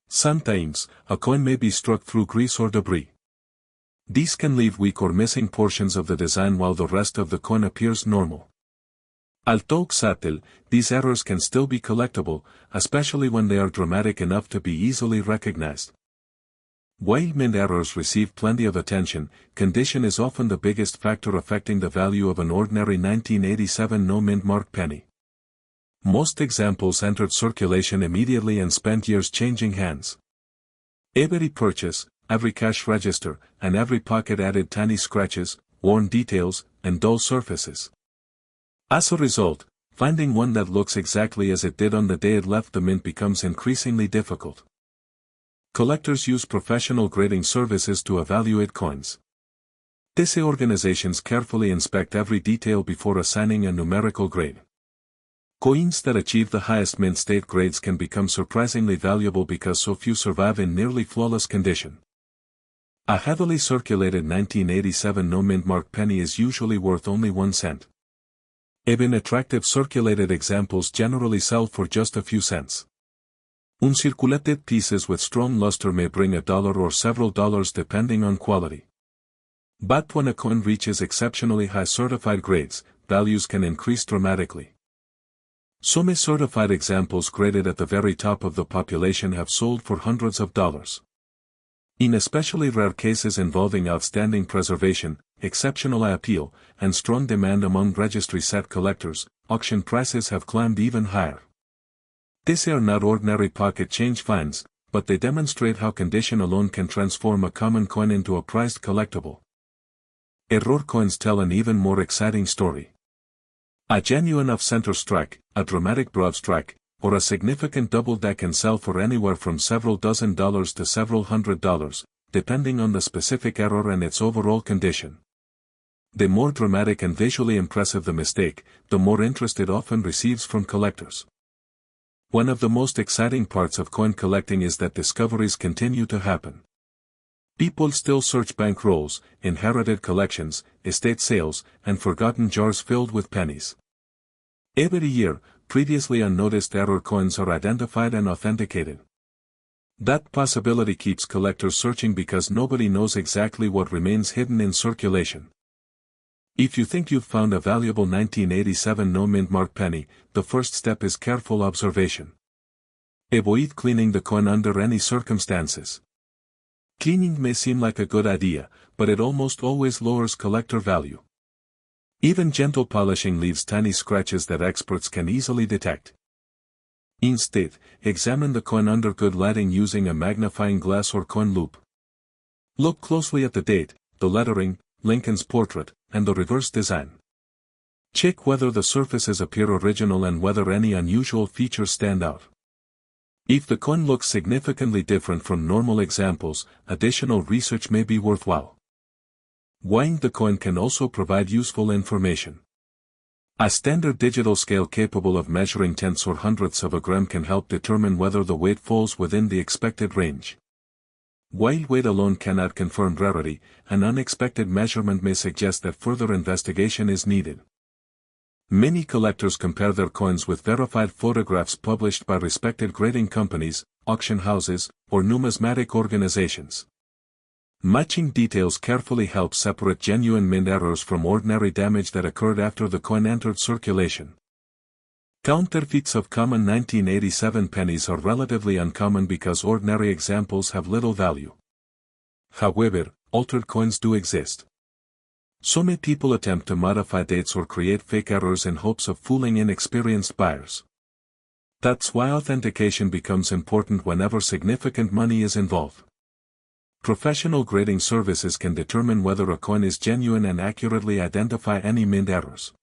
Sometimes, a coin may be struck through grease or debris. These can leave weak or missing portions of the design while the rest of the coin appears normal. Although subtle, these errors can still be collectible, especially when they are dramatic enough to be easily recognized. While mint errors receive plenty of attention, condition is often the biggest factor affecting the value of an ordinary 1987 no-mint mark penny. Most examples entered circulation immediately and spent years changing hands. Every purchase, every cash register, and every pocket added tiny scratches, worn details, and dull surfaces. As a result, finding one that looks exactly as it did on the day it left the mint becomes increasingly difficult. Collectors use professional grading services to evaluate coins. These organizations carefully inspect every detail before assigning a numerical grade. Coins that achieve the highest mint state grades can become surprisingly valuable because so few survive in nearly flawless condition. A heavily circulated 1987 no-mint mark penny is usually worth only 1 cent. Even attractive circulated examples generally sell for just a few cents. Uncirculated pieces with strong luster may bring $1 or several dollars depending on quality. But when a coin reaches exceptionally high certified grades, values can increase dramatically. Some certified examples graded at the very top of the population have sold for hundreds of dollars. In especially rare cases involving outstanding preservation, exceptional appeal, and strong demand among registry set collectors, auction prices have climbed even higher. These are not ordinary pocket change finds, but they demonstrate how condition alone can transform a common coin into a prized collectible. Error coins tell an even more exciting story. A genuine off-center strike, a dramatic broad strike, or a significant double die can sell for anywhere from several dozen dollars to several $100s, depending on the specific error and its overall condition. The more dramatic and visually impressive the mistake, the more interest it often receives from collectors. One of the most exciting parts of coin collecting is that discoveries continue to happen. People still search bank rolls, inherited collections, estate sales, and forgotten jars filled with pennies. Every year, previously unnoticed error coins are identified and authenticated. That possibility keeps collectors searching because nobody knows exactly what remains hidden in circulation. If you think you've found a valuable 1987 no-mint mark penny, the first step is careful observation. Avoid cleaning the coin under any circumstances. Cleaning may seem like a good idea, but it almost always lowers collector value. Even gentle polishing leaves tiny scratches that experts can easily detect. Instead, examine the coin under good lighting using a magnifying glass or coin loupe. Look closely at the date, the lettering, Lincoln's portrait, and the reverse design. Check whether the surfaces appear original and whether any unusual features stand out. If the coin looks significantly different from normal examples, additional research may be worthwhile. Weighing the coin can also provide useful information. A standard digital scale capable of measuring tenths or hundredths of a gram can help determine whether the weight falls within the expected range. While weight alone cannot confirm rarity, an unexpected measurement may suggest that further investigation is needed. Many collectors compare their coins with verified photographs published by respected grading companies, auction houses, or numismatic organizations. Matching details carefully help separate genuine mint errors from ordinary damage that occurred after the coin entered circulation. Counterfeits of common 1987 pennies are relatively uncommon because ordinary examples have little value. However, altered coins do exist. So many people attempt to modify dates or create fake errors in hopes of fooling inexperienced buyers. That's why authentication becomes important whenever significant money is involved. Professional grading services can determine whether a coin is genuine and accurately identify any mint errors.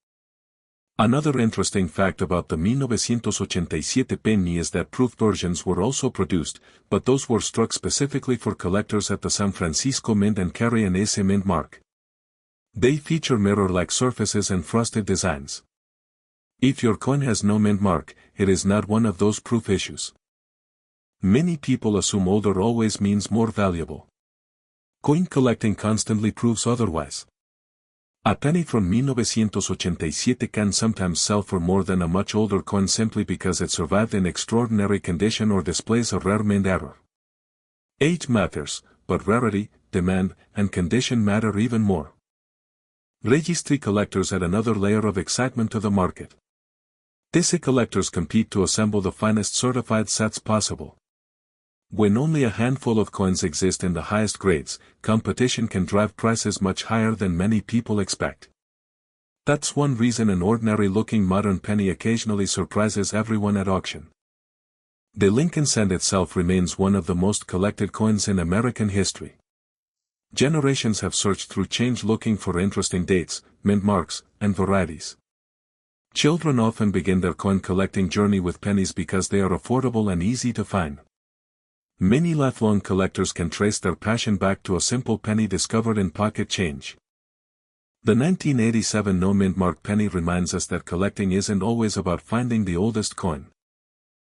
Another interesting fact about the 1987 penny is that proof versions were also produced, but those were struck specifically for collectors at the San Francisco Mint and carry an AC Mint mark. They feature mirror-like surfaces and frosted designs. If your coin has no mint mark, it is not one of those proof issues. Many people assume older always means more valuable. Coin collecting constantly proves otherwise. A penny from 1987 can sometimes sell for more than a much older coin simply because it survived in extraordinary condition or displays a rare mint error. Age matters, but rarity, demand, and condition matter even more. Registry collectors add another layer of excitement to the market. These collectors compete to assemble the finest certified sets possible. When only a handful of coins exist in the highest grades, competition can drive prices much higher than many people expect. That's one reason an ordinary-looking modern penny occasionally surprises everyone at auction. The Lincoln cent itself remains one of the most collected coins in American history. Generations have searched through change looking for interesting dates, mint marks, and varieties. Children often begin their coin collecting journey with pennies because they are affordable and easy to find. Many lifelong collectors can trace their passion back to a simple penny discovered in pocket change. The 1987 no mint mark penny reminds us that collecting isn't always about finding the oldest coin.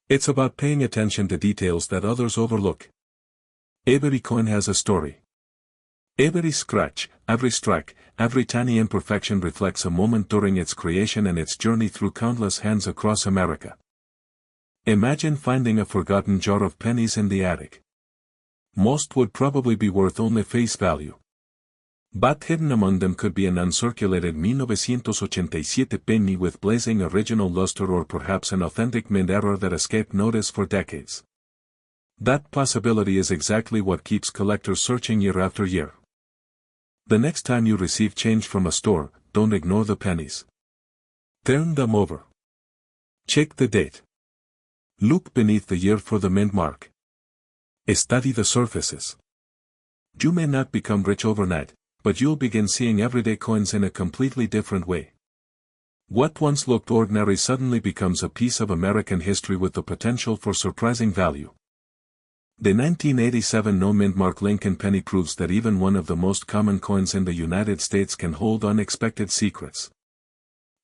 It's about paying attention to details that others overlook. Every coin has a story. Every scratch, every strike, every tiny imperfection reflects a moment during its creation and its journey through countless hands across America. Imagine finding a forgotten jar of pennies in the attic. Most would probably be worth only face value. But hidden among them could be an uncirculated 1987 penny with blazing original luster or perhaps an authentic mint error that escaped notice for decades. That possibility is exactly what keeps collectors searching year after year. The next time you receive change from a store, don't ignore the pennies. Turn them over. Check the date. Look beneath the year for the mint mark. Study the surfaces. You may not become rich overnight, but you'll begin seeing everyday coins in a completely different way. What once looked ordinary suddenly becomes a piece of American history with the potential for surprising value. The 1987 no mint mark Lincoln penny proves that even one of the most common coins in the United States can hold unexpected secrets.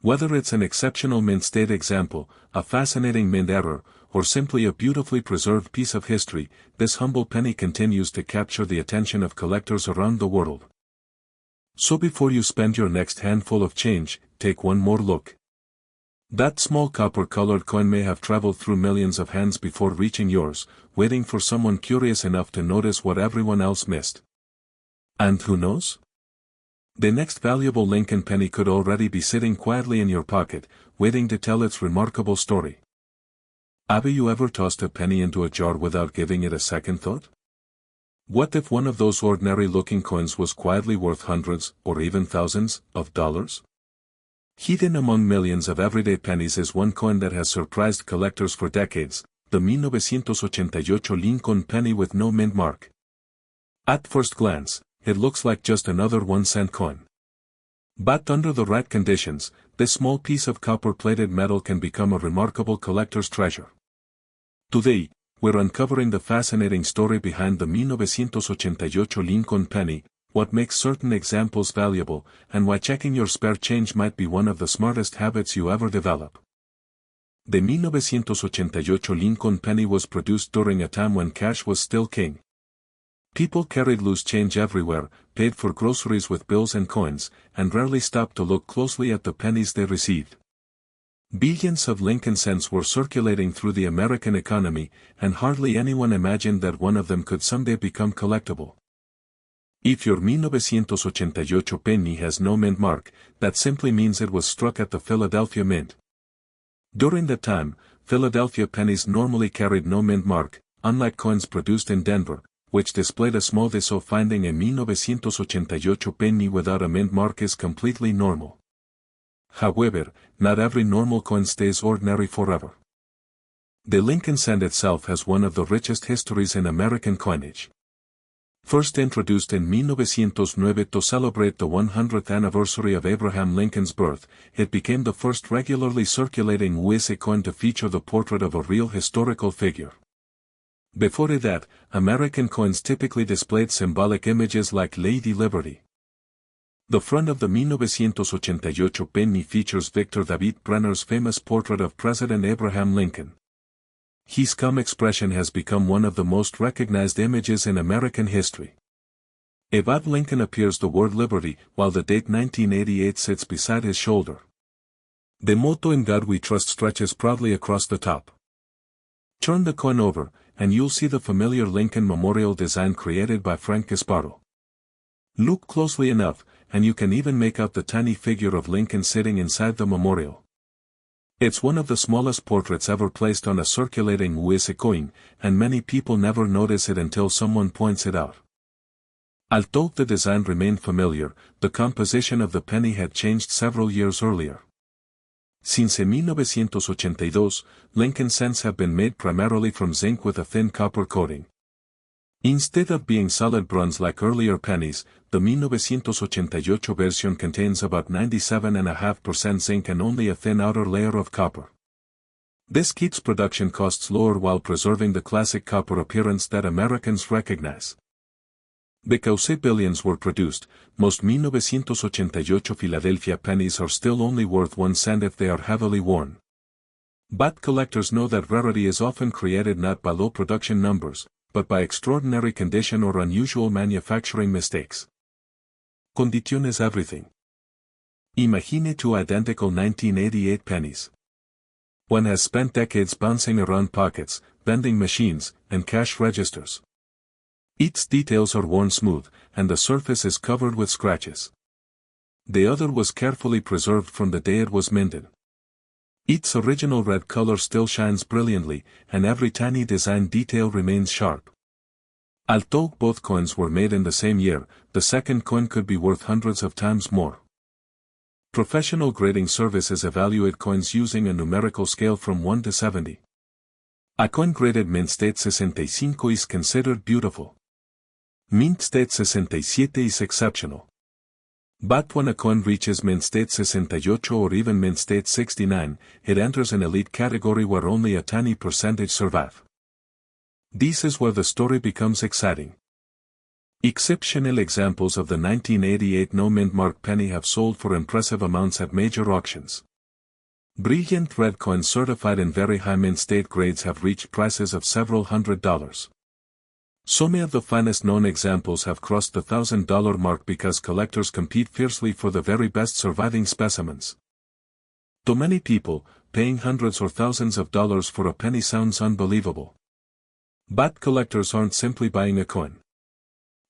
Whether it's an exceptional mint state example, a fascinating mint error, or simply a beautifully preserved piece of history, this humble penny continues to capture the attention of collectors around the world. So before you spend your next handful of change, take one more look. That small copper-colored coin may have traveled through millions of hands before reaching yours, waiting for someone curious enough to notice what everyone else missed. And who knows? The next valuable Lincoln penny could already be sitting quietly in your pocket, waiting to tell its remarkable story. Have you ever tossed a penny into a jar without giving it a second thought? What if one of those ordinary-looking coins was quietly worth hundreds, or even thousands, of dollars? Hidden among millions of everyday pennies is one coin that has surprised collectors for decades, the 1988 Lincoln penny with no mint mark. At first glance, it looks like just another 1-cent coin. But under the right conditions, this small piece of copper-plated metal can become a remarkable collector's treasure. Today, we're uncovering the fascinating story behind the 1988 Lincoln penny, what makes certain examples valuable, and why checking your spare change might be one of the smartest habits you ever develop. The 1988 Lincoln Penny was produced during a time when cash was still king. People carried loose change everywhere, paid for groceries with bills and coins, and rarely stopped to look closely at the pennies they received. Billions of Lincoln cents were circulating through the American economy, and hardly anyone imagined that one of them could someday become collectible. If your 1988 penny has no mint mark, that simply means it was struck at the Philadelphia Mint. During that time, Philadelphia pennies normally carried no mint mark, unlike coins produced in Denver, which displayed a small de, so finding a 1988 penny without a mint mark is completely normal. However, not every normal coin stays ordinary forever. The Lincoln cent itself has one of the richest histories in American coinage. First introduced in 1909 to celebrate the 100th anniversary of Abraham Lincoln's birth, it became the first regularly circulating US coin to feature the portrait of a real historical figure. Before that, American coins typically displayed symbolic images like Lady Liberty. The front of the 1988 penny features Victor David Brenner's famous portrait of President Abraham Lincoln. His calm expression has become one of the most recognized images in American history. Above Lincoln appears the word Liberty, while the date 1988 sits beside his shoulder. The motto "In God We Trust" stretches proudly across the top. Turn the coin over, and you'll see the familiar Lincoln Memorial design created by Frank Gasparo. Look closely enough, and you can even make out the tiny figure of Lincoln sitting inside the memorial. It's one of the smallest portraits ever placed on a circulating US coin, and many people never notice it until someone points it out. Although the design remained familiar, the composition of the penny had changed several years earlier. Since 1982, Lincoln cents have been made primarily from zinc with a thin copper coating. Instead of being solid bronze like earlier pennies, the 1988 version contains about 97.5% zinc and only a thin outer layer of copper. This keeps production costs lower while preserving the classic copper appearance that Americans recognize. Because billions were produced, most 1988 Philadelphia pennies are still only worth 1 cent if they are heavily worn. But collectors know that rarity is often created not by low production numbers, but by extraordinary condition or unusual manufacturing mistakes. Condition is everything. Imagine two identical 1988 pennies. One has spent decades bouncing around pockets, vending machines, and cash registers. Its details are worn smooth, and the surface is covered with scratches. The other was carefully preserved from the day it was minted. Its original red color still shines brilliantly, and every tiny design detail remains sharp. Although both coins were made in the same year, the second coin could be worth hundreds of times more. Professional grading services evaluate coins using a numerical scale from 1 to 70. A coin graded mint state 65 is considered beautiful. Mint state 67 is exceptional. But when a coin reaches mint state 68 or even mint state 69, it enters an elite category where only a tiny percentage survive. This is where the story becomes exciting. Exceptional examples of the 1988 no-mint mark penny have sold for impressive amounts at major auctions. Brilliant red coins certified in very high mint state grades have reached prices of several $100s. Some of the finest known examples have crossed the $1,000 mark because collectors compete fiercely for the very best surviving specimens. To many people, paying hundreds or thousands of dollars for a penny sounds unbelievable. But collectors aren't simply buying a coin.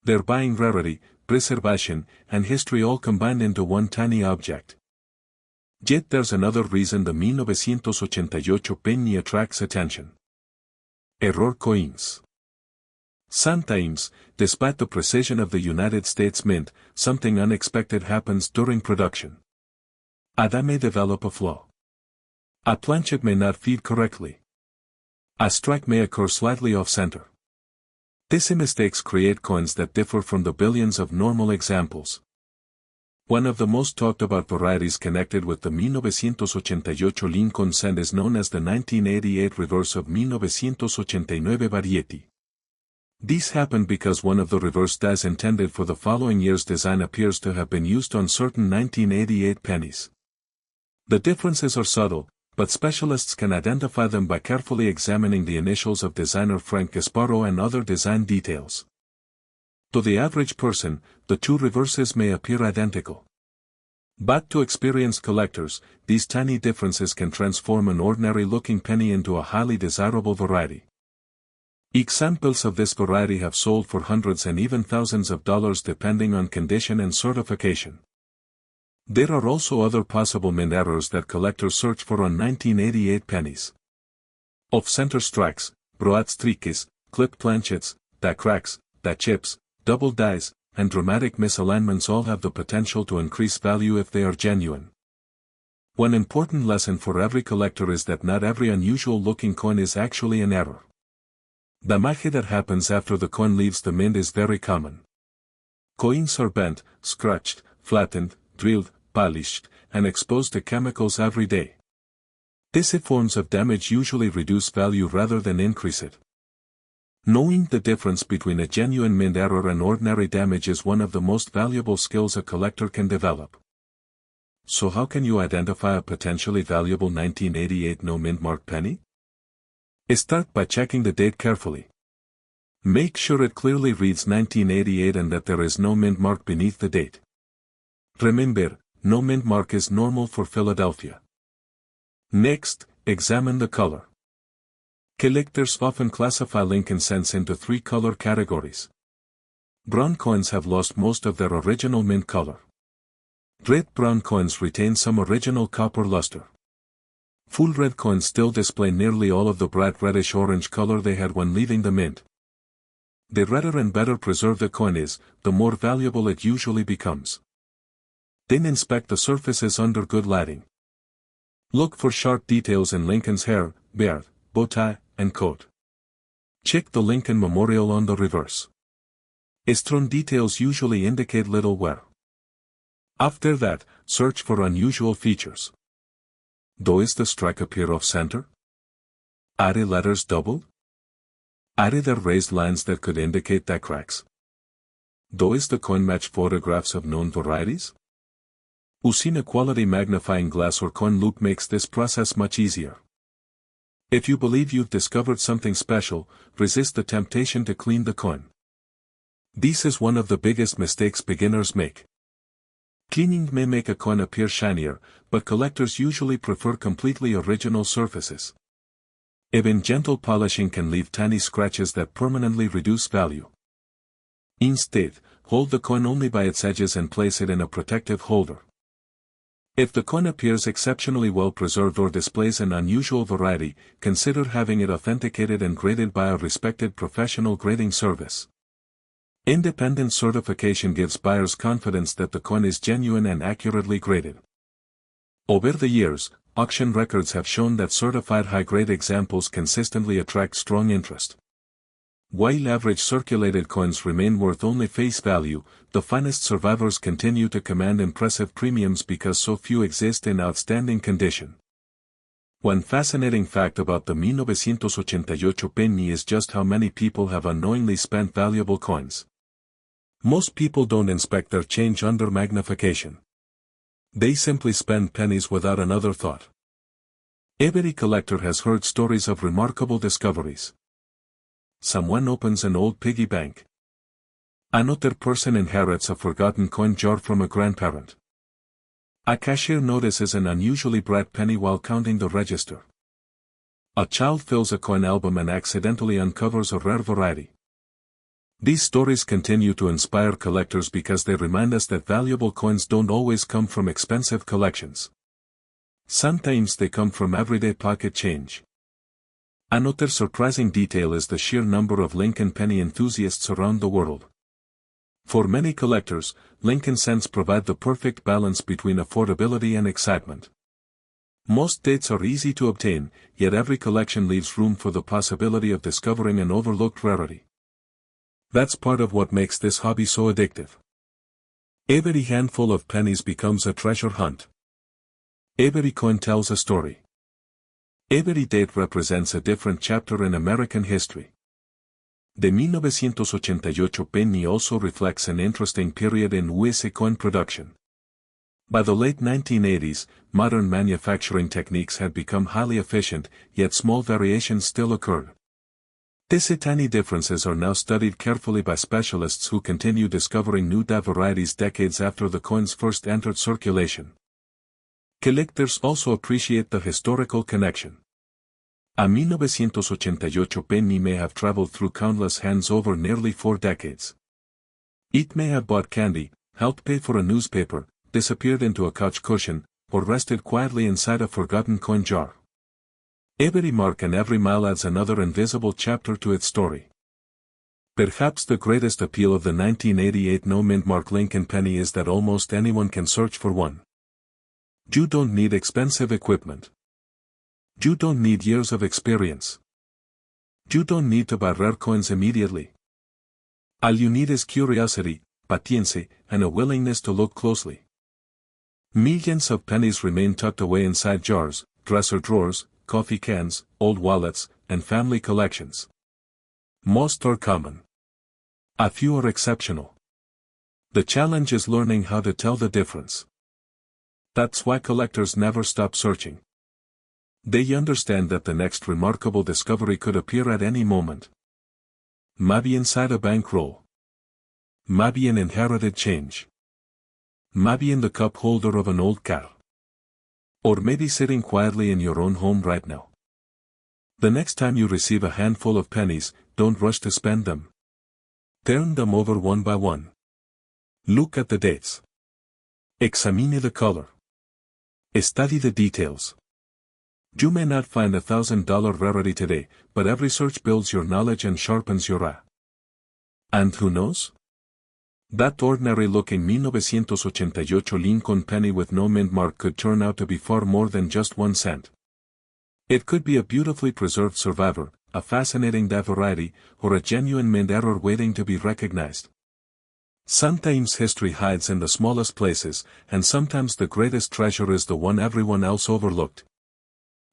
They're buying rarity, preservation, and history all combined into one tiny object. Yet there's another reason the 1988 penny attracts attention. Error coins. Sometimes, despite the precision of the United States Mint, something unexpected happens during production. A die may develop a flaw. A planchet may not feed correctly. A strike may occur slightly off-center. These mistakes create coins that differ from the billions of normal examples. One of the most talked about varieties connected with the 1988 Lincoln cent is known as the 1988 reverse of 1989 variety. These happen because one of the reverse dies intended for the following year's design appears to have been used on certain 1988 pennies. The differences are subtle, but specialists can identify them by carefully examining the initials of designer Frank Gasparro and other design details. To the average person, the two reverses may appear identical. But to experienced collectors, these tiny differences can transform an ordinary-looking penny into a highly desirable variety. Examples of this variety have sold for hundreds and even thousands of dollars depending on condition and certification. There are also other possible mint errors that collectors search for on 1988 pennies. Off-center strikes, broad streaks, clipped planchets, die cracks, die chips, double dies, and dramatic misalignments all have the potential to increase value if they are genuine. One important lesson for every collector is that not every unusual-looking coin is actually an error. The magie that happens after the coin leaves the mint is very common. Coins are bent, scratched, flattened, drilled, polished, and exposed to chemicals every day. These forms of damage usually reduce value rather than increase it. Knowing the difference between a genuine mint error and ordinary damage is one of the most valuable skills a collector can develop. So how can you identify a potentially valuable 1988 no mint mark penny? Start by checking the date carefully. Make sure it clearly reads 1988 and that there is no mint mark beneath the date. Remember, no mint mark is normal for Philadelphia. Next, examine the color. Collectors often classify Lincoln cents into three color categories. Brown coins have lost most of their original mint color. Red brown coins retain some original copper luster. Full red coins still display nearly all of the bright reddish-orange color they had when leaving the mint. The redder and better preserved a coin is, the more valuable it usually becomes. Then inspect the surfaces under good lighting. Look for sharp details in Lincoln's hair, beard, bow tie, and coat. Check the Lincoln Memorial on the reverse. Stone details usually indicate little wear. After that, search for unusual features. Does the strike appear off-center? Are the letters doubled? Are there raised lines that could indicate die cracks? Does the coin match photographs of known varieties? Using a quality magnifying glass or coin loupe makes this process much easier. If you believe you've discovered something special, resist the temptation to clean the coin. This is one of the biggest mistakes beginners make. Cleaning may make a coin appear shinier, but collectors usually prefer completely original surfaces. Even gentle polishing can leave tiny scratches that permanently reduce value. Instead, hold the coin only by its edges and place it in a protective holder. If the coin appears exceptionally well preserved or displays an unusual variety, consider having it authenticated and graded by a respected professional grading service. Independent certification gives buyers confidence that the coin is genuine and accurately graded. Over the years, auction records have shown that certified high-grade examples consistently attract strong interest. While average circulated coins remain worth only face value, the finest survivors continue to command impressive premiums because so few exist in outstanding condition. One fascinating fact about the 1988 penny is just how many people have unknowingly spent valuable coins. Most people don't inspect their change under magnification. They simply spend pennies without another thought. Every collector has heard stories of remarkable discoveries. Someone opens an old piggy bank. Another person inherits a forgotten coin jar from a grandparent. A cashier notices an unusually bright penny while counting the register. A child fills a coin album and accidentally uncovers a rare variety. These stories continue to inspire collectors because they remind us that valuable coins don't always come from expensive collections. Sometimes they come from everyday pocket change. Another surprising detail is the sheer number of Lincoln penny enthusiasts around the world. For many collectors, Lincoln cents provide the perfect balance between affordability and excitement. Most dates are easy to obtain, yet every collection leaves room for the possibility of discovering an overlooked rarity. That's part of what makes this hobby so addictive. Every handful of pennies becomes a treasure hunt. Every coin tells a story. Every date represents a different chapter in American history. The 1988 penny also reflects an interesting period in US coin production. By the late 1980s, modern manufacturing techniques had become highly efficient, yet small variations still occurred. These tiny differences are now studied carefully by specialists who continue discovering new varieties decades after the coins first entered circulation. Collectors also appreciate the historical connection. A 1988 penny may have traveled through countless hands over nearly 4 decades. It may have bought candy, helped pay for a newspaper, disappeared into a couch cushion, or rested quietly inside a forgotten coin jar. Every mark and every mile adds another invisible chapter to its story. Perhaps the greatest appeal of the 1988 no-mint mark Lincoln penny is that almost anyone can search for one. You don't need expensive equipment. You don't need years of experience. You don't need to buy rare coins immediately. All you need is curiosity, paciencia, and a willingness to look closely. Millions of pennies remain tucked away inside jars, dresser drawers, coffee cans, old wallets, and family collections. Most are common. A few are exceptional. The challenge is learning how to tell the difference. That's why collectors never stop searching. They understand that the next remarkable discovery could appear at any moment. Maybe inside a bankroll. Maybe in inherited change. Maybe in the cup holder of an old car. Or maybe sitting quietly in your own home right now. The next time you receive a handful of pennies, don't rush to spend them. Turn them over one by one. Look at the dates. Examine the color. Study the details. You may not find $1,000 rarity today, but every search builds your knowledge and sharpens your eye. And who knows? That ordinary-looking 1988 Lincoln penny with no mint mark could turn out to be far more than just 1 cent. It could be a beautifully preserved survivor, a fascinating variety, or a genuine mint error waiting to be recognized. Sometimes history hides in the smallest places, and sometimes the greatest treasure is the one everyone else overlooked.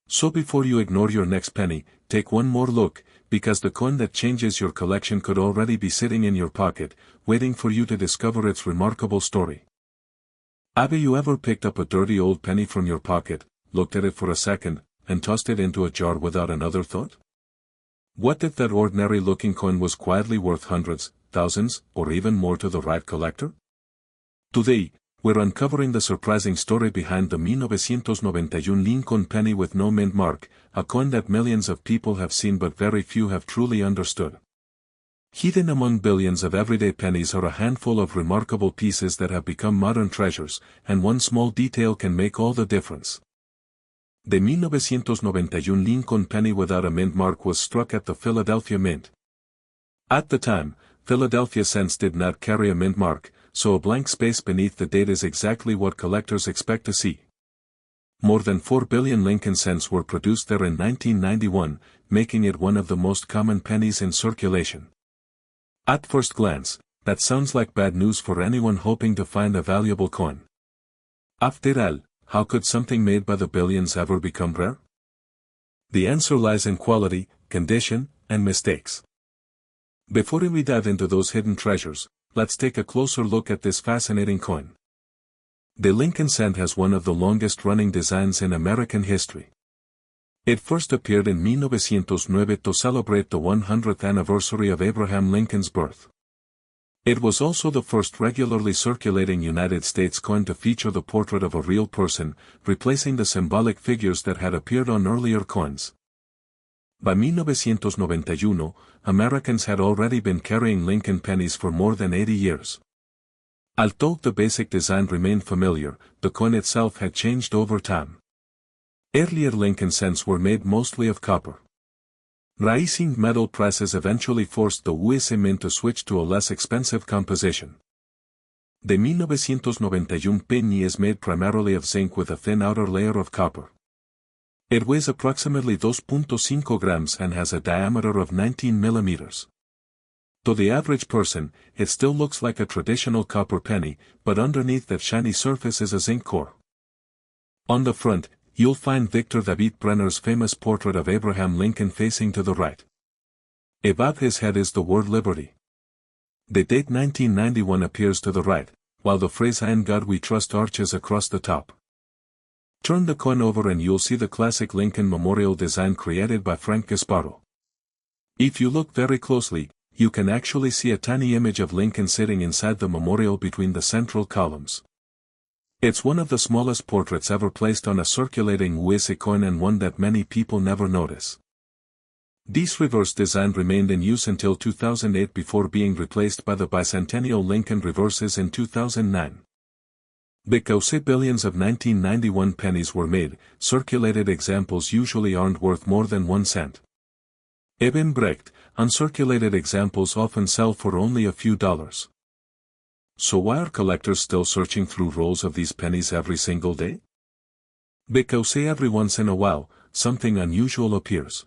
So before you ignore your next penny, take one more look, because the coin that changes your collection could already be sitting in your pocket, waiting for you to discover its remarkable story. Have you ever picked up a dirty old penny from your pocket, looked at it for a second, and tossed it into a jar without another thought? What if that ordinary-looking coin was quietly worth hundreds, thousands, or even more to the right collector? Today, we're uncovering the surprising story behind the 1991 Lincoln penny with no mint mark, a coin that millions of people have seen but very few have truly understood. Hidden among billions of everyday pennies are a handful of remarkable pieces that have become modern treasures, and one small detail can make all the difference. The 1991 Lincoln penny without a mint mark was struck at the Philadelphia Mint. At the time, Philadelphia cents did not carry a mint mark, so a blank space beneath the date is exactly what collectors expect to see. More than 4 billion Lincoln cents were produced there in 1991, making it one of the most common pennies in circulation. At first glance, that sounds like bad news for anyone hoping to find a valuable coin. After all, how could something made by the billions ever become rare? The answer lies in quality, condition, and mistakes. Before we dive into those hidden treasures, let's take a closer look at this fascinating coin. The Lincoln cent has one of the longest-running designs in American history. It first appeared in 1909 to celebrate the 100th anniversary of Abraham Lincoln's birth. It was also the first regularly circulating United States coin to feature the portrait of a real person, replacing the symbolic figures that had appeared on earlier coins. By 1991, Americans had already been carrying Lincoln pennies for more than 80 years. Although the basic design remained familiar, the coin itself had changed over time. Earlier Lincoln cents were made mostly of copper. Rising metal prices eventually forced the US Mint to switch to a less expensive composition. The 1991 penny is made primarily of zinc with a thin outer layer of copper. It weighs approximately 2.5 grams and has a diameter of 19 millimeters. To the average person, it still looks like a traditional copper penny, but underneath that shiny surface is a zinc core. On the front, you'll find Victor David Brenner's famous portrait of Abraham Lincoln facing to the right. Above his head is the word Liberty. The date 1991 appears to the right, while the phrase "In God We Trust" arches across the top. Turn the coin over and you'll see the classic Lincoln Memorial design created by Frank Gasparo. If you look very closely, you can actually see a tiny image of Lincoln sitting inside the memorial between the central columns. It's one of the smallest portraits ever placed on a circulating US coin and one that many people never notice. This reverse design remained in use until 2008 before being replaced by the bicentennial Lincoln reverses in 2009. Because billions of 1991 pennies were made, circulated examples usually aren't worth more than 1 cent. Eben Brecht, uncirculated examples often sell for only a few dollars. So why are collectors still searching through rolls of these pennies every single day? Because every once in a while, something unusual appears.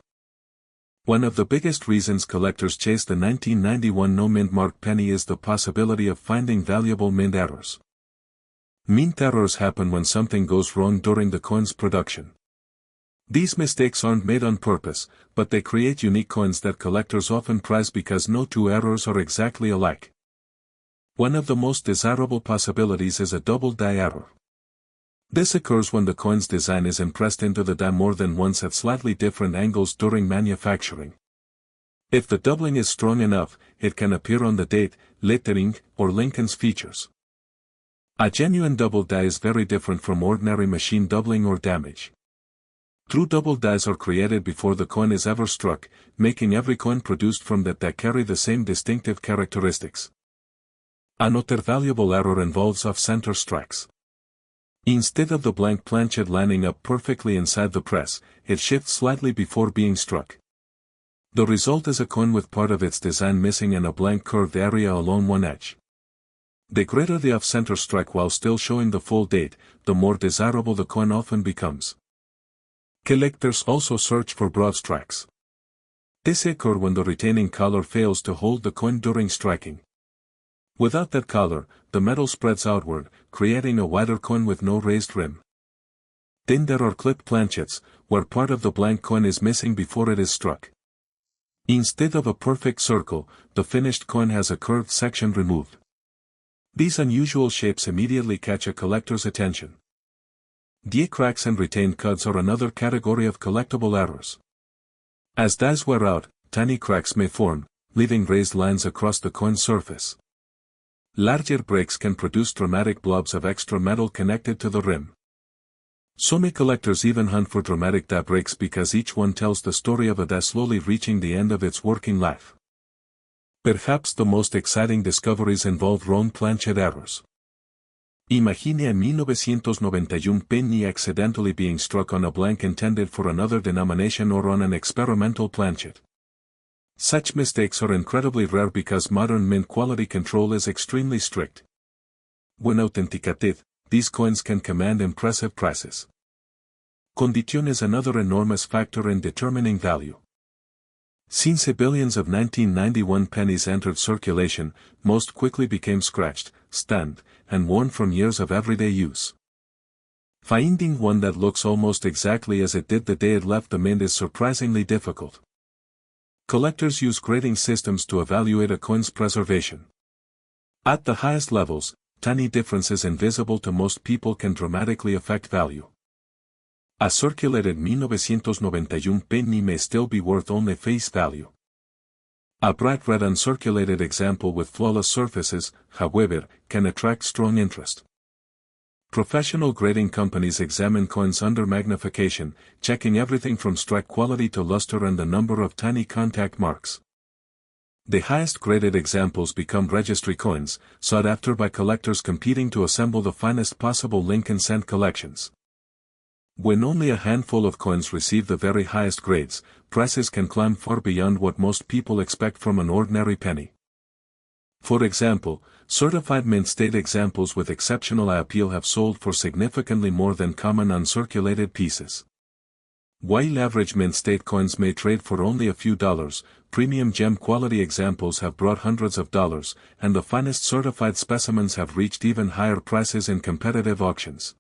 One of the biggest reasons collectors chase the 1991 no-mint mark penny is the possibility of finding valuable mint errors. Mint errors happen when something goes wrong during the coin's production. These mistakes aren't made on purpose, but they create unique coins that collectors often prize because no two errors are exactly alike. One of the most desirable possibilities is a double die error. This occurs when the coin's design is impressed into the die more than once at slightly different angles during manufacturing. If the doubling is strong enough, it can appear on the date, lettering, or Lincoln's features. A genuine double die is very different from ordinary machine doubling or damage. True double dies are created before the coin is ever struck, making every coin produced from that die carry the same distinctive characteristics. Another valuable error involves off-center strikes. Instead of the blank planchet lining up perfectly inside the press, it shifts slightly before being struck. The result is a coin with part of its design missing and a blank curved area along one edge. The greater the off-center strike while still showing the full date, the more desirable the coin often becomes. Collectors also search for broad strikes. This occurs when the retaining collar fails to hold the coin during striking. Without that collar, the metal spreads outward, creating a wider coin with no raised rim. Then there are clipped planchets, where part of the blank coin is missing before it is struck. Instead of a perfect circle, the finished coin has a curved section removed. These unusual shapes immediately catch a collector's attention. Die cracks and retained cuts are another category of collectible errors. As dies wear out, tiny cracks may form, leaving raised lines across the coin's surface. Larger breaks can produce dramatic blobs of extra metal connected to the rim. Some collectors even hunt for dramatic die breaks because each one tells the story of a die slowly reaching the end of its working life. Perhaps the most exciting discoveries involve wrong planchet errors. Imagine a 1991 penny accidentally being struck on a blank intended for another denomination or on an experimental planchet. Such mistakes are incredibly rare because modern mint quality control is extremely strict. When authenticated, these coins can command impressive prices. Condition is another enormous factor in determining value. Since billions of 1991 pennies entered circulation, most quickly became scratched, stained, and worn from years of everyday use. Finding one that looks almost exactly as it did the day it left the mint is surprisingly difficult. Collectors use grading systems to evaluate a coin's preservation. At the highest levels, tiny differences invisible to most people can dramatically affect value. A circulated 1991 penny may still be worth only face value. A bright red uncirculated example with flawless surfaces, however, can attract strong interest. Professional grading companies examine coins under magnification, checking everything from strike quality to luster and the number of tiny contact marks. The highest graded examples become registry coins, sought after by collectors competing to assemble the finest possible Lincoln cent collections. When only a handful of coins receive the very highest grades, prices can climb far beyond what most people expect from an ordinary penny. For example, certified mint state examples with exceptional appeal have sold for significantly more than common uncirculated pieces. While average mint state coins may trade for only a few dollars, premium gem quality examples have brought hundreds of dollars, and the finest certified specimens have reached even higher prices in competitive auctions.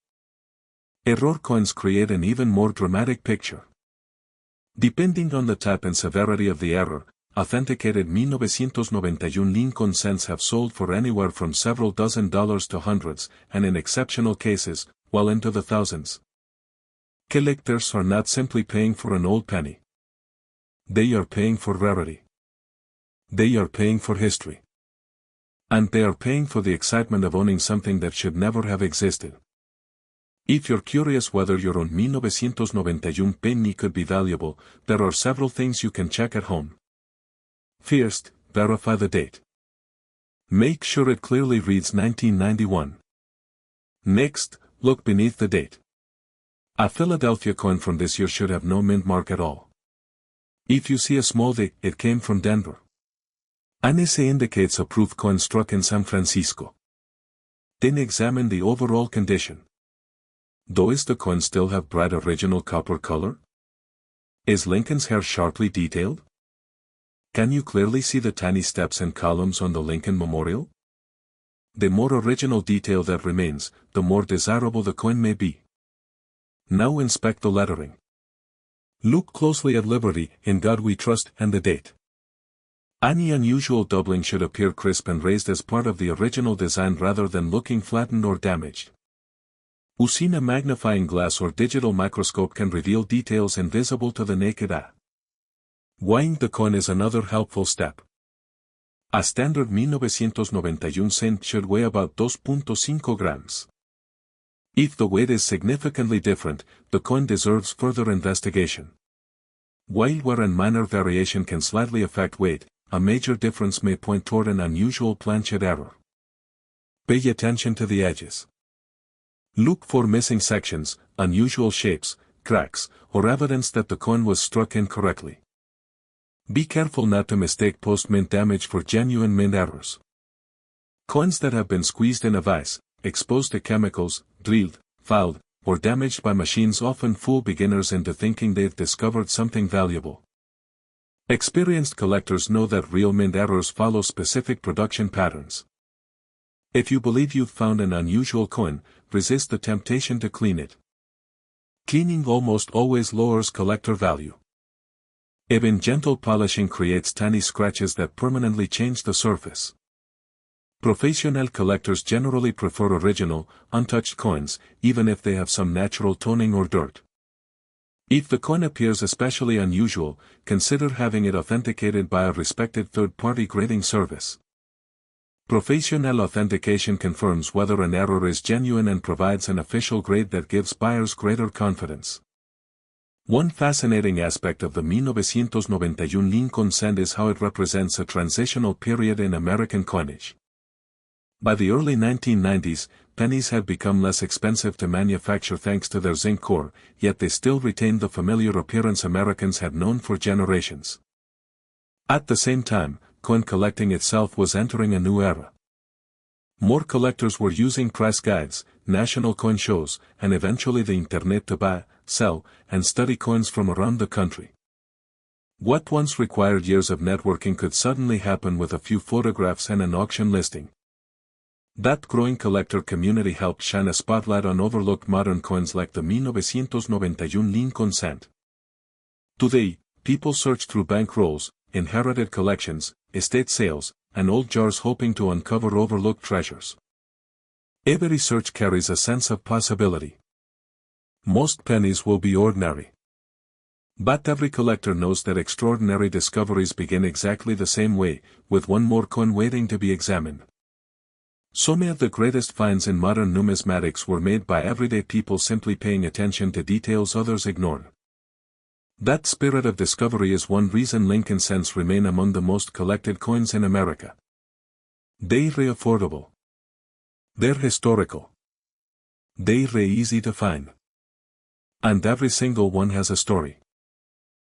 Error coins create an even more dramatic picture. Depending on the type and severity of the error, authenticated 1991 Lincoln cents have sold for anywhere from several dozen dollars to hundreds, and in exceptional cases, well into the thousands. Collectors are not simply paying for an old penny. They are paying for rarity. They are paying for history. And they are paying for the excitement of owning something that should never have existed. If you're curious whether your own 1991 penny could be valuable, there are several things you can check at home. First, verify the date. Make sure it clearly reads 1991. Next, look beneath the date. A Philadelphia coin from this year should have no mint mark at all. If you see a small date, it came from Denver. An essay indicates a proof coin struck in San Francisco. Then examine the overall condition. Does the coin still have bright original copper color? Is Lincoln's hair sharply detailed? Can you clearly see the tiny steps and columns on the Lincoln Memorial? The more original detail that remains, the more desirable the coin may be. Now inspect the lettering. Look closely at Liberty, In God We Trust, and the date. Any unusual doubling should appear crisp and raised as part of the original design rather than looking flattened or damaged. Using a magnifying glass or digital microscope can reveal details invisible to the naked eye. Weighing the coin is another helpful step. A standard 1991 cent should weigh about 2.5 grams. If the weight is significantly different, the coin deserves further investigation. While wear and minor variation can slightly affect weight, a major difference may point toward an unusual planchet error. Pay attention to the edges. Look for missing sections, unusual shapes, cracks, or evidence that the coin was struck incorrectly. Be careful not to mistake post-mint damage for genuine mint errors. Coins that have been squeezed in a vise, exposed to chemicals, drilled, filed, or damaged by machines often fool beginners into thinking they've discovered something valuable. Experienced collectors know that real mint errors follow specific production patterns. If you believe you've found an unusual coin, resist the temptation to clean it. Cleaning almost always lowers collector value. Even gentle polishing creates tiny scratches that permanently change the surface. Professional collectors generally prefer original, untouched coins, even if they have some natural toning or dirt. If the coin appears especially unusual, consider having it authenticated by a respected third-party grading service. Professional authentication confirms whether an error is genuine and provides an official grade that gives buyers greater confidence. One fascinating aspect of the 1991 Lincoln cent is how it represents a transitional period in American coinage. By the early 1990s, pennies had become less expensive to manufacture thanks to their zinc core, yet they still retained the familiar appearance Americans had known for generations. At the same time, coin collecting itself was entering a new era. More collectors were using price guides, national coin shows, and eventually the internet to buy, sell, and study coins from around the country. What once required years of networking could suddenly happen with a few photographs and an auction listing. That growing collector community helped shine a spotlight on overlooked modern coins like the 1991 Lincoln cent. Today, people search through bank rolls, inherited collections, estate sales, and old jars hoping to uncover overlooked treasures. Every search carries a sense of possibility. Most pennies will be ordinary. But every collector knows that extraordinary discoveries begin exactly the same way, with one more coin waiting to be examined. Some of the greatest finds in modern numismatics were made by everyday people simply paying attention to details others ignored. That spirit of discovery is one reason Lincoln cents remain among the most collected coins in America. They're affordable. They're historical. They're easy to find. And every single one has a story.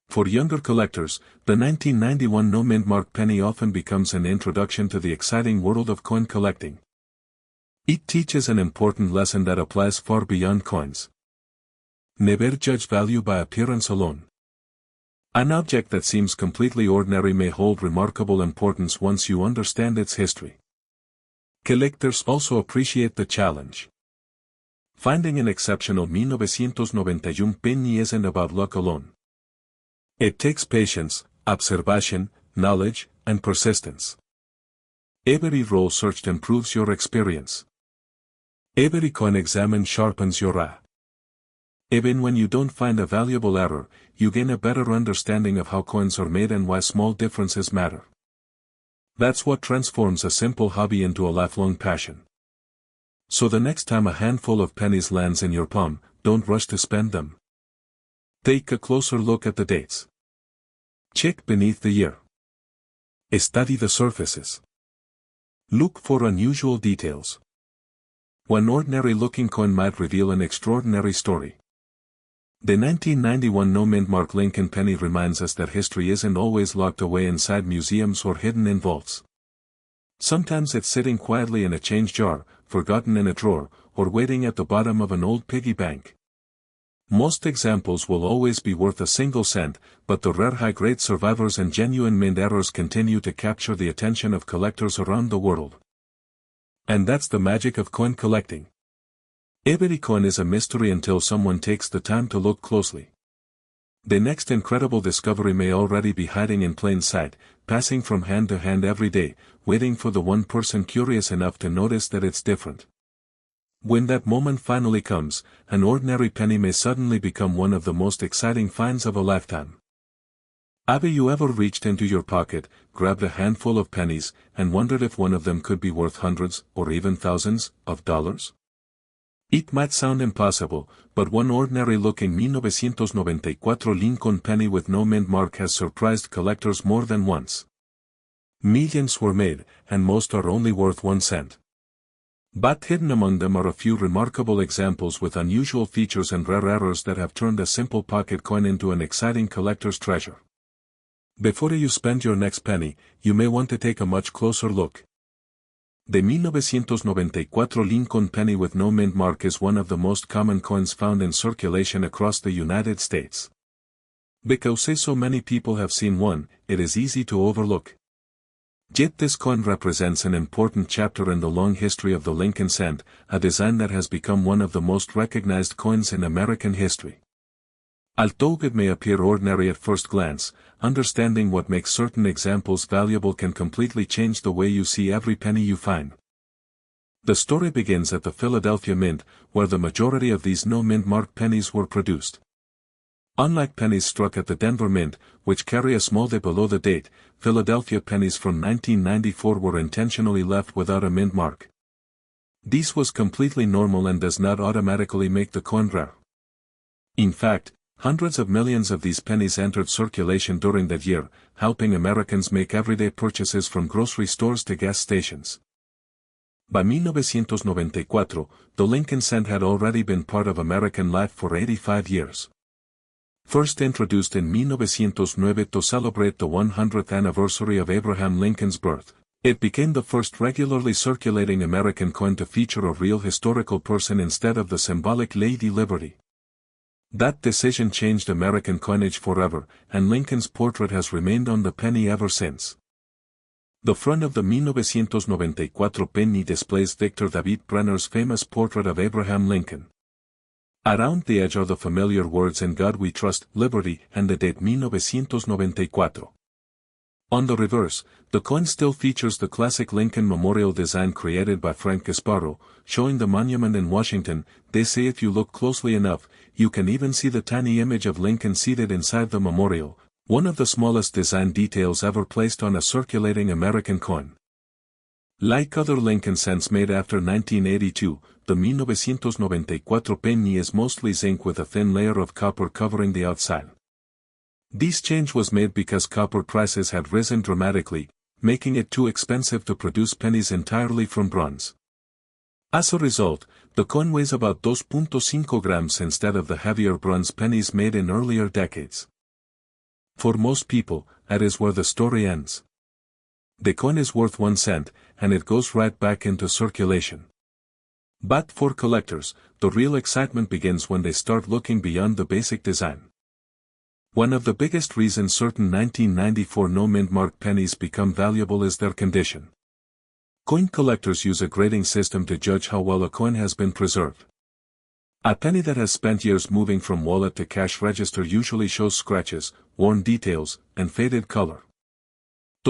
For younger collectors, the 1991 no-mint mark penny often becomes an introduction to the exciting world of coin collecting. It teaches an important lesson that applies far beyond coins. Never judge value by appearance alone. An object that seems completely ordinary may hold remarkable importance once you understand its history. Collectors also appreciate the challenge. Finding an exceptional 1991 penny isn't about luck alone. It takes patience, observation, knowledge, and persistence. Every roll searched improves your experience. Every coin examined sharpens your eye. Even when you don't find a valuable error, you gain a better understanding of how coins are made and why small differences matter. That's what transforms a simple hobby into a lifelong passion. So the next time a handful of pennies lands in your palm, don't rush to spend them. Take a closer look at the dates. Check beneath the year. Study the surfaces. Look for unusual details. One ordinary-looking coin might reveal an extraordinary story. The 1991 no-mint mark Lincoln penny reminds us that history isn't always locked away inside museums or hidden in vaults. Sometimes it's sitting quietly in a change jar, forgotten in a drawer, or waiting at the bottom of an old piggy bank. Most examples will always be worth a single cent, but the rare high-grade survivors and genuine mint errors continue to capture the attention of collectors around the world. And that's the magic of coin collecting. Every coin is a mystery until someone takes the time to look closely. The next incredible discovery may already be hiding in plain sight, passing from hand to hand every day, waiting for the one person curious enough to notice that it's different. When that moment finally comes, an ordinary penny may suddenly become one of the most exciting finds of a lifetime. Have you ever reached into your pocket, grabbed a handful of pennies, and wondered if one of them could be worth hundreds, or even thousands, of dollars? It might sound impossible, but one ordinary-looking 1994 Lincoln penny with no mint mark has surprised collectors more than once. Millions were made, and most are only worth 1 cent. But hidden among them are a few remarkable examples with unusual features and rare errors that have turned a simple pocket coin into an exciting collector's treasure. Before you spend your next penny, you may want to take a much closer look. The 1994 Lincoln penny with no mint mark is one of the most common coins found in circulation across the United States. Because so many people have seen one, it is easy to overlook. Yet this coin represents an important chapter in the long history of the Lincoln cent, a design that has become one of the most recognized coins in American history. Although it may appear ordinary at first glance, understanding what makes certain examples valuable can completely change the way you see every penny you find. The story begins at the Philadelphia Mint, where the majority of these no-mint mark pennies were produced. Unlike pennies struck at the Denver Mint, which carry a small dip below the date, Philadelphia pennies from 1994 were intentionally left without a mint mark. This was completely normal and does not automatically make the coin rare. In fact, hundreds of millions of these pennies entered circulation during that year, helping Americans make everyday purchases from grocery stores to gas stations. By 1994, the Lincoln cent had already been part of American life for 85 years. First introduced in 1909 to celebrate the 100th anniversary of Abraham Lincoln's birth, it became the first regularly circulating American coin to feature a real historical person instead of the symbolic Lady Liberty. That decision changed American coinage forever, and Lincoln's portrait has remained on the penny ever since. The front of the 1994 penny displays Victor David Brenner's famous portrait of Abraham Lincoln. Around the edge are the familiar words "In God We Trust," Liberty, and the date 1994. On the reverse, the coin still features the classic Lincoln Memorial design created by Frank Gasparo, showing the monument in Washington. They say if you look closely enough, you can even see the tiny image of Lincoln seated inside the memorial, one of the smallest design details ever placed on a circulating American coin. Like other Lincoln cents made after 1982, the 1994 penny is mostly zinc with a thin layer of copper covering the outside. This change was made because copper prices had risen dramatically, making it too expensive to produce pennies entirely from bronze. As a result, the coin weighs about 2.5 grams instead of the heavier bronze pennies made in earlier decades. For most people, that is where the story ends. The coin is worth 1 cent, and it goes right back into circulation. But for collectors, the real excitement begins when they start looking beyond the basic design. One of the biggest reasons certain 1994 no-mint mark pennies become valuable is their condition. Coin collectors use a grading system to judge how well a coin has been preserved. A penny that has spent years moving from wallet to cash register usually shows scratches, worn details, and faded color.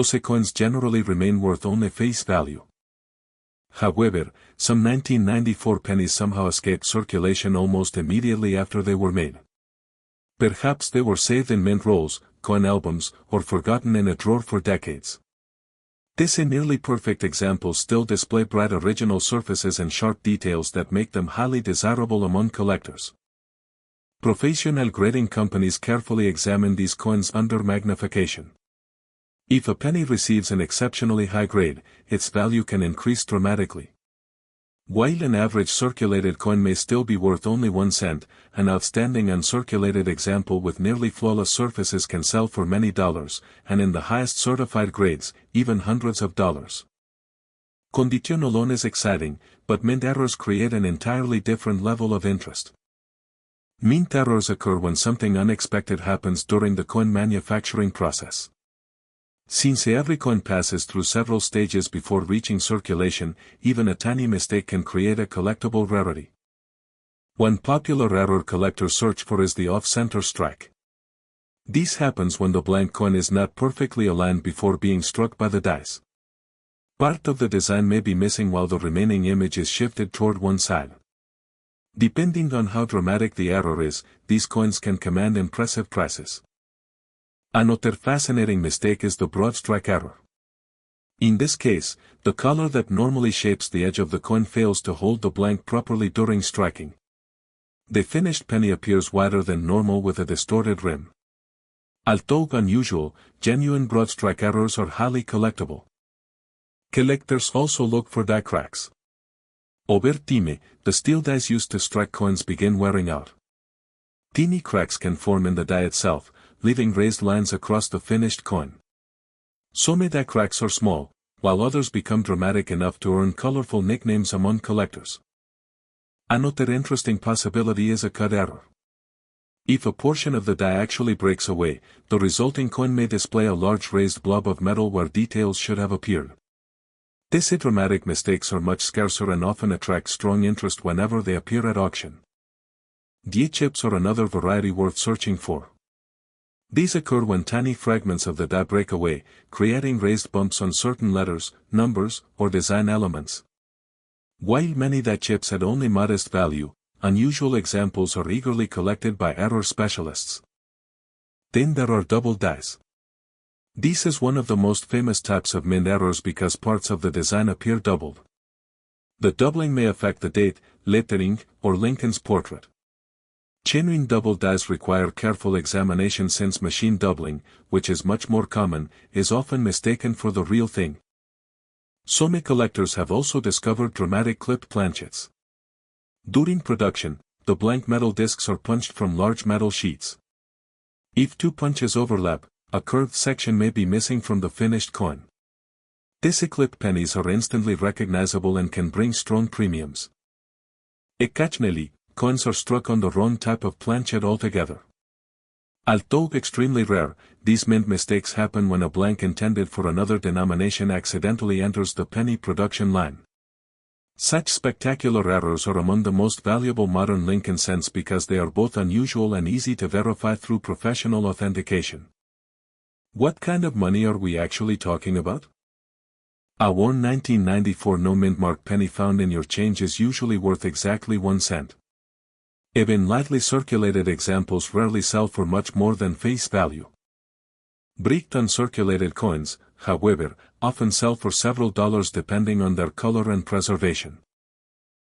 those coins generally remain worth only face value. However, some 1994 pennies somehow escaped circulation almost immediately after they were made. Perhaps they were saved in mint rolls, coin albums, or forgotten in a drawer for decades. These nearly perfect examples still display bright original surfaces and sharp details that make them highly desirable among collectors. Professional grading companies carefully examine these coins under magnification. If a penny receives an exceptionally high grade, its value can increase dramatically. While an average circulated coin may still be worth only 1 cent, an outstanding uncirculated example with nearly flawless surfaces can sell for many dollars, and in the highest certified grades, even hundreds of dollars. Condition alone is exciting, but mint errors create an entirely different level of interest. Mint errors occur when something unexpected happens during the coin manufacturing process. Since every coin passes through several stages before reaching circulation, even a tiny mistake can create a collectible rarity. One popular error collectors search for is the off-center strike. This happens when the blank coin is not perfectly aligned before being struck by the dice. Part of the design may be missing while the remaining image is shifted toward one side. Depending on how dramatic the error is, these coins can command impressive prices. Another fascinating mistake is the broad strike error. In this case, the collar that normally shapes the edge of the coin fails to hold the blank properly during striking. The finished penny appears wider than normal with a distorted rim. Although unusual, genuine broad strike errors are highly collectible. Collectors also look for die cracks. Over time, the steel dies used to strike coins begin wearing out. Teeny cracks can form in the die itself, leaving raised lines across the finished coin. Some die cracks are small, while others become dramatic enough to earn colorful nicknames among collectors. Another interesting possibility is a cut error. If a portion of the die actually breaks away, the resulting coin may display a large raised blob of metal where details should have appeared. These dramatic mistakes are much scarcer and often attract strong interest whenever they appear at auction. Die chips are another variety worth searching for. These occur when tiny fragments of the die break away, creating raised bumps on certain letters, numbers, or design elements. While many die chips had only modest value, unusual examples are eagerly collected by error specialists. Then there are double dies. This is one of the most famous types of mint errors because parts of the design appear doubled. The doubling may affect the date, lettering, or Lincoln's portrait. Genuine double dies require careful examination since machine doubling, which is much more common, is often mistaken for the real thing. Some collectors have also discovered dramatic clipped planchets. During production, the blank metal discs are punched from large metal sheets. If two punches overlap, a curved section may be missing from the finished coin. These clipped pennies are instantly recognizable and can bring strong premiums. Occasionally, coins are struck on the wrong type of planchet altogether. Although extremely rare, these mint mistakes happen when a blank intended for another denomination accidentally enters the penny production line. Such spectacular errors are among the most valuable modern Lincoln cents because they are both unusual and easy to verify through professional authentication. What kind of money are we actually talking about? A worn 1994 no-mint mark penny found in your change is usually worth exactly 1 cent. Even lightly circulated examples rarely sell for much more than face value. Bricked uncirculated coins, however, often sell for several dollars depending on their color and preservation.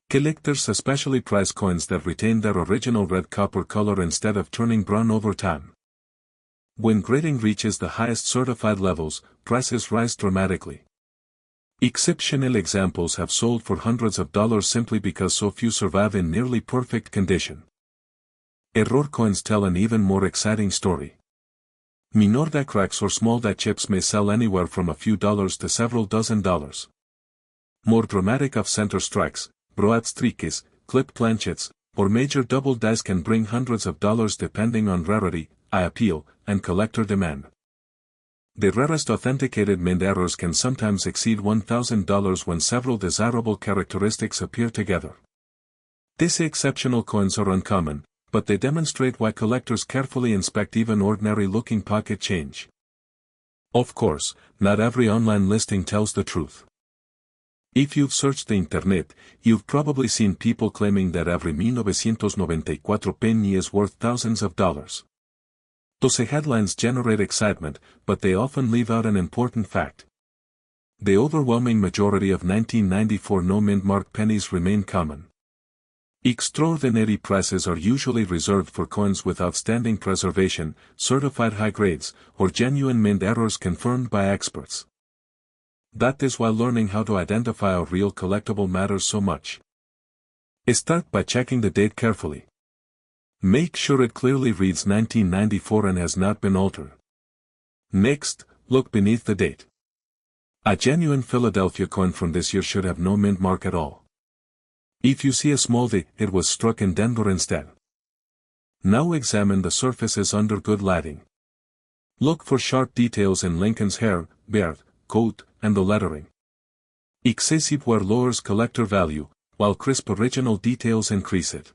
Collectors especially prize coins that retain their original red copper color instead of turning brown over time. When grading reaches the highest certified levels, prices rise dramatically. Exceptional examples have sold for hundreds of dollars simply because so few survive in nearly perfect condition. Error coins tell an even more exciting story. Minor die cracks or small die chips may sell anywhere from a few dollars to several dozen dollars. More dramatic off-center strikes, broad streaks, clipped planchets, or major double dies can bring hundreds of dollars depending on rarity, eye appeal, and collector demand. The rarest authenticated mint errors can sometimes exceed $1,000 when several desirable characteristics appear together. These exceptional coins are uncommon, but they demonstrate why collectors carefully inspect even ordinary-looking pocket change. Of course, not every online listing tells the truth. If you've searched the internet, you've probably seen people claiming that every 1994 penny is worth thousands of dollars. Those headlines generate excitement, but they often leave out an important fact. The overwhelming majority of 1994 no-mint mark pennies remain common. Extraordinary prices are usually reserved for coins with outstanding preservation, certified high grades, or genuine mint errors confirmed by experts. That is why learning how to identify a real collectible matters so much. Start by checking the date carefully. Make sure it clearly reads 1994 and has not been altered. Next, look beneath the date. A genuine Philadelphia coin from this year should have no mint mark at all. If you see a small date, it was struck in Denver instead. Now examine the surfaces under good lighting. Look for sharp details in Lincoln's hair, beard, coat, and the lettering. Excessive wear lowers collector value, while crisp original details increase it.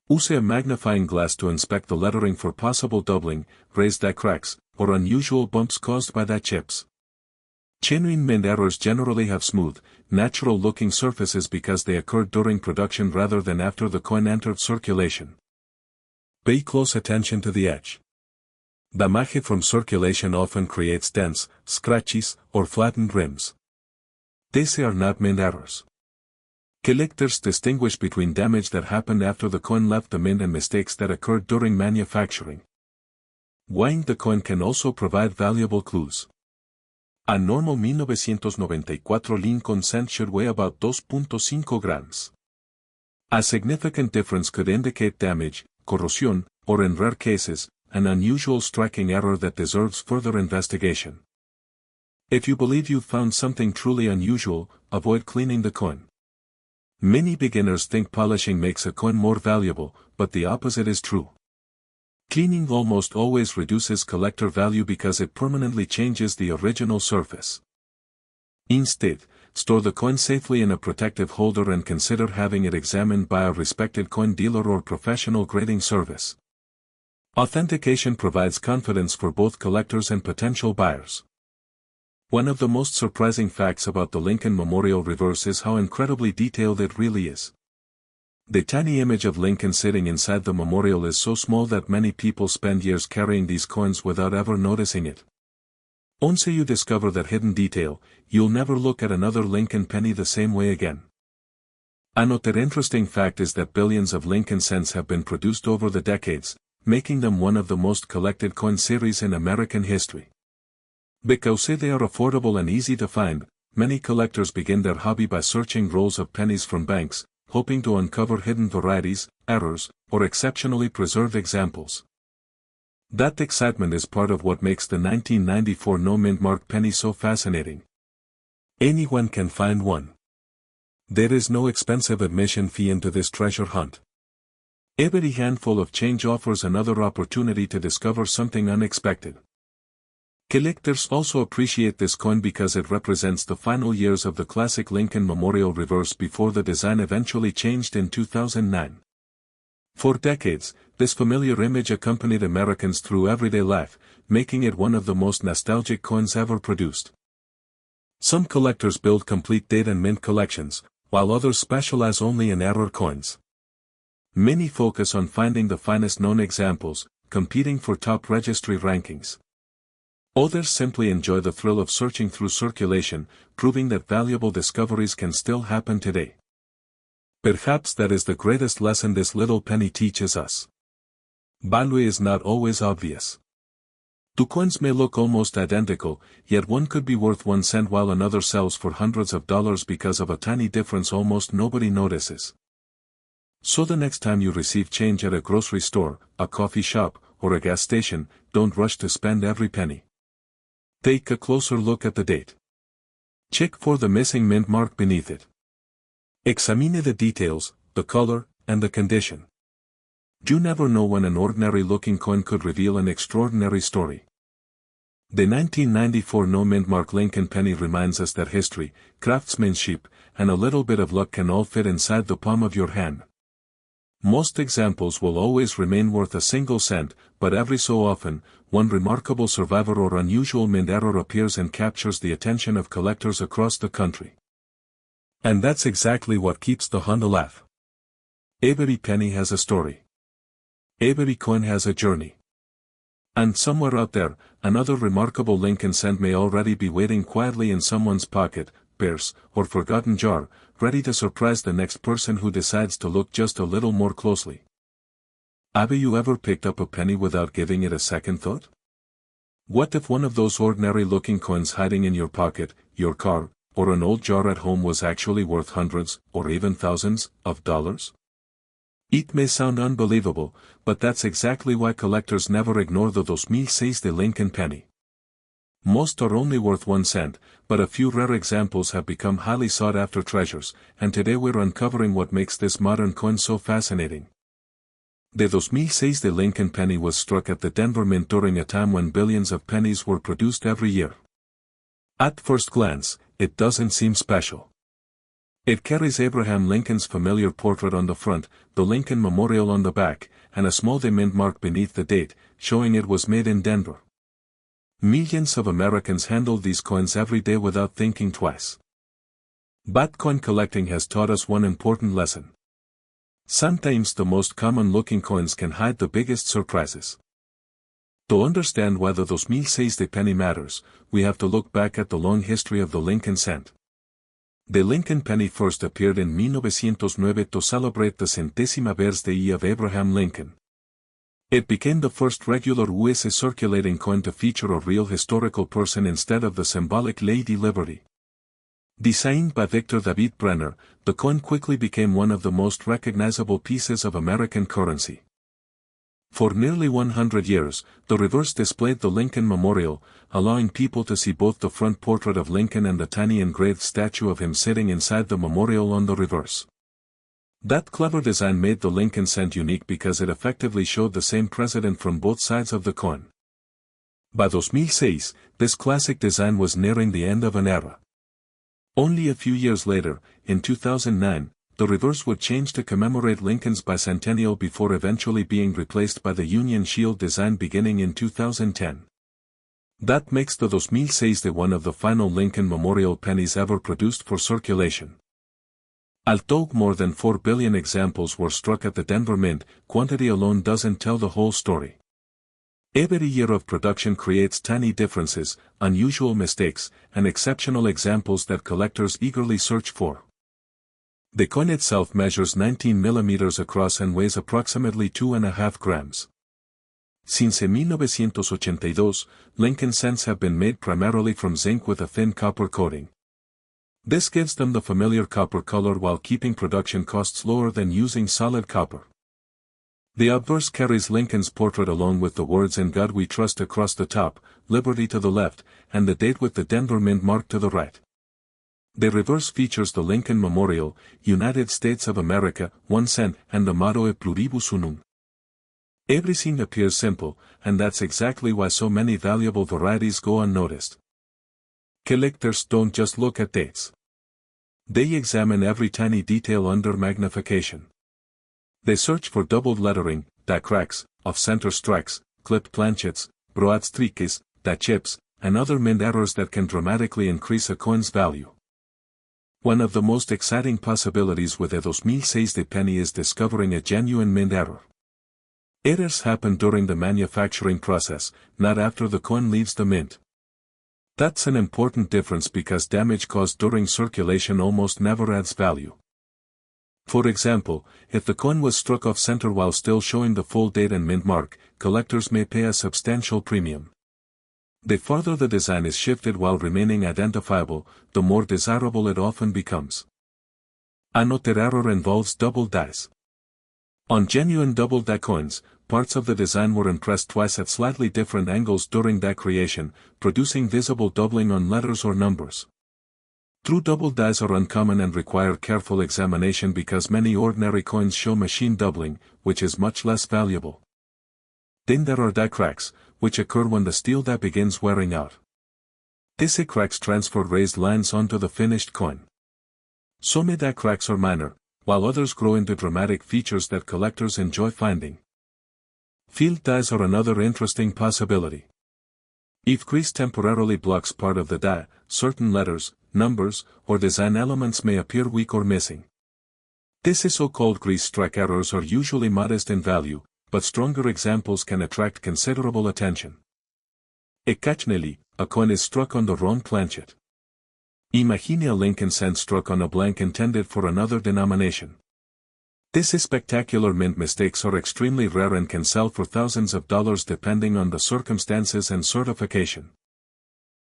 Use a magnifying glass to inspect the lettering for possible doubling, raised die cracks, or unusual bumps caused by die chips. Genuine mint errors generally have smooth, natural-looking surfaces because they occurred during production rather than after the coin entered circulation. Pay close attention to the edge. Damage from circulation often creates dents, scratches, or flattened rims. These are not mint errors. Collectors distinguish between damage that happened after the coin left the mint and mistakes that occurred during manufacturing. Weighing the coin can also provide valuable clues. A normal 1994 Lincoln cent should weigh about 2.5 grams. A significant difference could indicate damage, corrosion, or in rare cases, an unusual striking error that deserves further investigation. If you believe you've found something truly unusual, avoid cleaning the coin. Many beginners think polishing makes a coin more valuable, but the opposite is true. Cleaning almost always reduces collector value because it permanently changes the original surface. Instead, store the coin safely in a protective holder and consider having it examined by a respected coin dealer or professional grading service. Authentication provides confidence for both collectors and potential buyers. One of the most surprising facts about the Lincoln Memorial reverse is how incredibly detailed it really is. The tiny image of Lincoln sitting inside the memorial is so small that many people spend years carrying these coins without ever noticing it. Once you discover that hidden detail, you'll never look at another Lincoln penny the same way again. Another interesting fact is that billions of Lincoln cents have been produced over the decades, making them one of the most collected coin series in American history. Because they are affordable and easy to find, many collectors begin their hobby by searching rolls of pennies from banks, hoping to uncover hidden varieties, errors, or exceptionally preserved examples. That excitement is part of what makes the 1994 no-mint mark penny so fascinating. Anyone can find one. There is no expensive admission fee into this treasure hunt. Every handful of change offers another opportunity to discover something unexpected. Collectors also appreciate this coin because it represents the final years of the classic Lincoln Memorial reverse before the design eventually changed in 2009. For decades, this familiar image accompanied Americans through everyday life, making it one of the most nostalgic coins ever produced. Some collectors build complete date and mint collections, while others specialize only in error coins. Many focus on finding the finest known examples, competing for top registry rankings. Others simply enjoy the thrill of searching through circulation, proving that valuable discoveries can still happen today. Perhaps that is the greatest lesson this little penny teaches us. Value is not always obvious. Two coins may look almost identical, yet one could be worth 1 cent while another sells for hundreds of dollars because of a tiny difference almost nobody notices. So the next time you receive change at a grocery store, a coffee shop, or a gas station, don't rush to spend every penny. Take a closer look at the date. Check for the missing mint mark beneath it. Examine the details, the color, and the condition. You never know when an ordinary-looking coin could reveal an extraordinary story. The 1994 no-mint mark Lincoln penny reminds us that history, craftsmanship, and a little bit of luck can all fit inside the palm of your hand. Most examples will always remain worth a single cent, but every so often, one remarkable survivor or unusual mint error appears and captures the attention of collectors across the country. And that's exactly what keeps the hunt alive. Every penny has a story. Every coin has a journey. And somewhere out there, another remarkable Lincoln cent may already be waiting quietly in someone's pocket, purse, or forgotten jar, ready to surprise the next person who decides to look just a little more closely. Have you ever picked up a penny without giving it a second thought? What if one of those ordinary-looking coins hiding in your pocket, your car, or an old jar at home was actually worth hundreds, or even thousands, of dollars? It may sound unbelievable, but that's exactly why collectors never ignore the 2006 Lincoln penny. Most are only worth 1 cent, but a few rare examples have become highly sought-after treasures, and today we're uncovering what makes this modern coin so fascinating. The 2006 Lincoln penny was struck at the Denver Mint during a time when billions of pennies were produced every year. At first glance, it doesn't seem special. It carries Abraham Lincoln's familiar portrait on the front, the Lincoln Memorial on the back, and a small mint mark beneath the date, showing it was made in Denver. Millions of Americans handle these coins every day without thinking twice. But coin collecting has taught us one important lesson. Sometimes the most common-looking coins can hide the biggest surprises. To understand why the 2006 penny matters, we have to look back at the long history of the Lincoln cent. The Lincoln penny first appeared in 1909 to celebrate the centésima birthday of Abraham Lincoln. It became the first regular US circulating coin to feature a real historical person instead of the symbolic Lady Liberty. Designed by Victor David Brenner, the coin quickly became one of the most recognizable pieces of American currency. For nearly 100 years, the reverse displayed the Lincoln Memorial, allowing people to see both the front portrait of Lincoln and the tiny engraved statue of him sitting inside the memorial on the reverse. That clever design made the Lincoln cent unique because it effectively showed the same president from both sides of the coin. By 2006, this classic design was nearing the end of an era. Only a few years later, in 2009, the reverse would change to commemorate Lincoln's bicentennial before eventually being replaced by the Union Shield design beginning in 2010. That makes the 2006 one of the final Lincoln Memorial pennies ever produced for circulation. Although more than 4 billion examples were struck at the Denver Mint, quantity alone doesn't tell the whole story. Every year of production creates tiny differences, unusual mistakes, and exceptional examples that collectors eagerly search for. The coin itself measures 19 millimeters across and weighs approximately 2.5 grams. Since 1982, Lincoln cents have been made primarily from zinc with a thin copper coating. This gives them the familiar copper color while keeping production costs lower than using solid copper. The obverse carries Lincoln's portrait along with the words "In God We Trust" across the top, Liberty to the left, and the date with the Denver Mint mark to the right. The reverse features the Lincoln Memorial, United States of America, 1 cent, and the motto E pluribus unum. Everything appears simple, and that's exactly why so many valuable varieties go unnoticed. Collectors don't just look at dates. They examine every tiny detail under magnification. They search for doubled lettering, die cracks, off-center strikes, clipped planchets, broad streaks, die chips, and other mint errors that can dramatically increase a coin's value. One of the most exciting possibilities with a 2006 penny is discovering a genuine mint error. Errors happen during the manufacturing process, not after the coin leaves the mint. That's an important difference because damage caused during circulation almost never adds value. For example, if the coin was struck off-center while still showing the full date and mint mark, collectors may pay a substantial premium. The farther the design is shifted while remaining identifiable, the more desirable it often becomes. Another error involves double dies. On genuine double die coins, parts of the design were impressed twice at slightly different angles during die creation, producing visible doubling on letters or numbers. True double dies are uncommon and require careful examination because many ordinary coins show machine doubling, which is much less valuable. Then there are die cracks, which occur when the steel die begins wearing out. These cracks transfer raised lines onto the finished coin. Some die cracks are minor, while others grow into dramatic features that collectors enjoy finding. Field dies are another interesting possibility. If grease temporarily blocks part of the die, certain letters, numbers, or design elements may appear weak or missing. These so-called grease strike errors are usually modest in value, but stronger examples can attract considerable attention. Occasionally, a coin is struck on the wrong planchet. Imagine a Lincoln cent struck on a blank intended for another denomination. These spectacular mint mistakes are extremely rare and can sell for thousands of dollars depending on the circumstances and certification.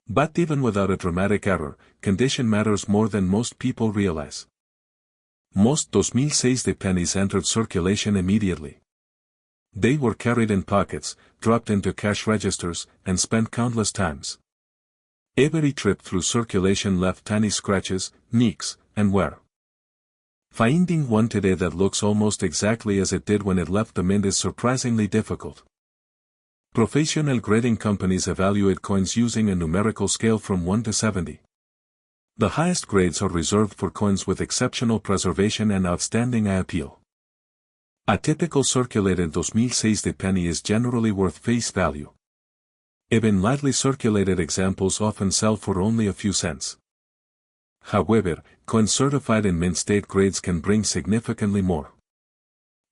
But even without a dramatic error, condition matters more than most people realize. Most 2006 pennies entered circulation immediately. They were carried in pockets, dropped into cash registers, and spent countless times. Every trip through circulation left tiny scratches, nicks, and wear. Finding one today that looks almost exactly as it did when it left the mint is surprisingly difficult. Professional grading companies evaluate coins using a numerical scale from 1 to 70. The highest grades are reserved for coins with exceptional preservation and outstanding eye appeal. A typical circulated 2006 penny is generally worth face value. Even lightly circulated examples often sell for only a few cents. However, coins certified in mint state grades can bring significantly more.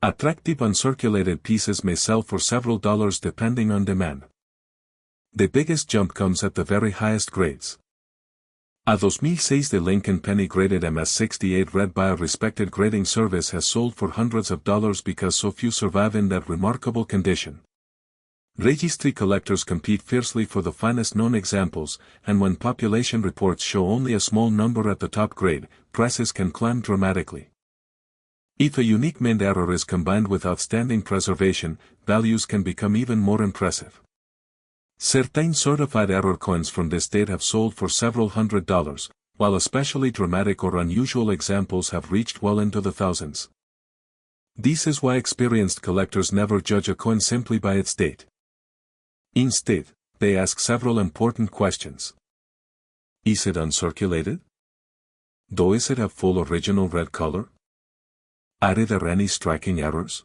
Attractive uncirculated pieces may sell for several dollars depending on demand. The biggest jump comes at the very highest grades. A 2006 Lincoln penny graded MS-68 read by a respected grading service has sold for hundreds of dollars because so few survive in that remarkable condition. Registry collectors compete fiercely for the finest known examples, and when population reports show only a small number at the top grade, prices can climb dramatically. If a unique mint error is combined with outstanding preservation, values can become even more impressive. Certain certified error coins from this date have sold for several $100s, while especially dramatic or unusual examples have reached well into the thousands. This is why experienced collectors never judge a coin simply by its date. Instead, they ask several important questions. Is it uncirculated? Does it have full original red color? Are there any striking errors?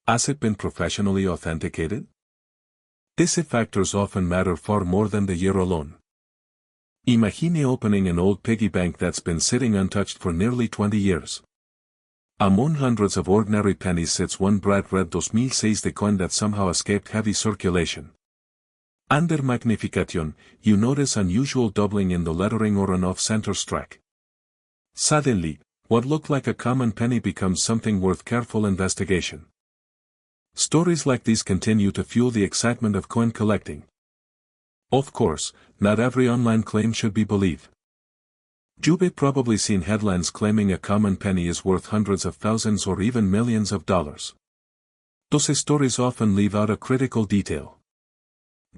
Has it been professionally authenticated? These factors often matter far more than the year alone. Imagine opening an old piggy bank that's been sitting untouched for nearly 20 years. Among hundreds of ordinary pennies sits one bright red 2006 coin that somehow escaped heavy circulation. Under magnification, you notice unusual doubling in the lettering or an off-center strike. Suddenly, what looked like a common penny becomes something worth careful investigation. Stories like these continue to fuel the excitement of coin collecting. Of course, not every online claim should be believed. You've probably seen headlines claiming a common penny is worth hundreds of thousands or even millions of dollars. Those stories often leave out a critical detail.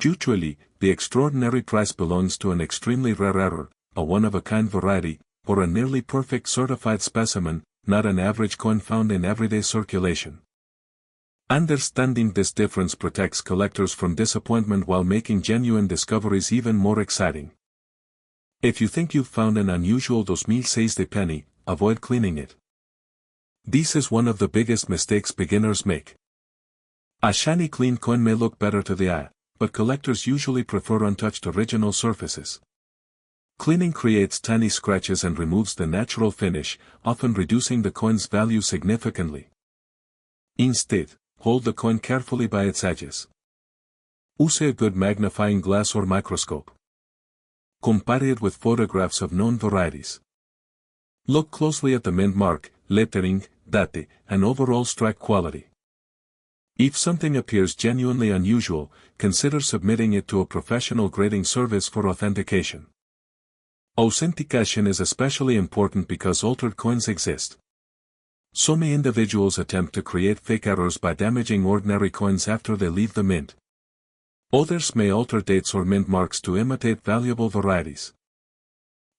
Usually, the extraordinary price belongs to an extremely rare error, a one-of-a-kind variety, or a nearly perfect certified specimen, not an average coin found in everyday circulation. Understanding this difference protects collectors from disappointment while making genuine discoveries even more exciting. If you think you've found an unusual 2006 penny, avoid cleaning it. This is one of the biggest mistakes beginners make. A shiny clean coin may look better to the eye, but collectors usually prefer untouched original surfaces. Cleaning creates tiny scratches and removes the natural finish, often reducing the coin's value significantly. Instead, hold the coin carefully by its edges. Use a good magnifying glass or microscope. Compare it with photographs of known varieties. Look closely at the mint mark, lettering, date, and overall strike quality. If something appears genuinely unusual, consider submitting it to a professional grading service for authentication. Authentication is especially important because altered coins exist. So many individuals attempt to create fake errors by damaging ordinary coins after they leave the mint. Others may alter dates or mint marks to imitate valuable varieties.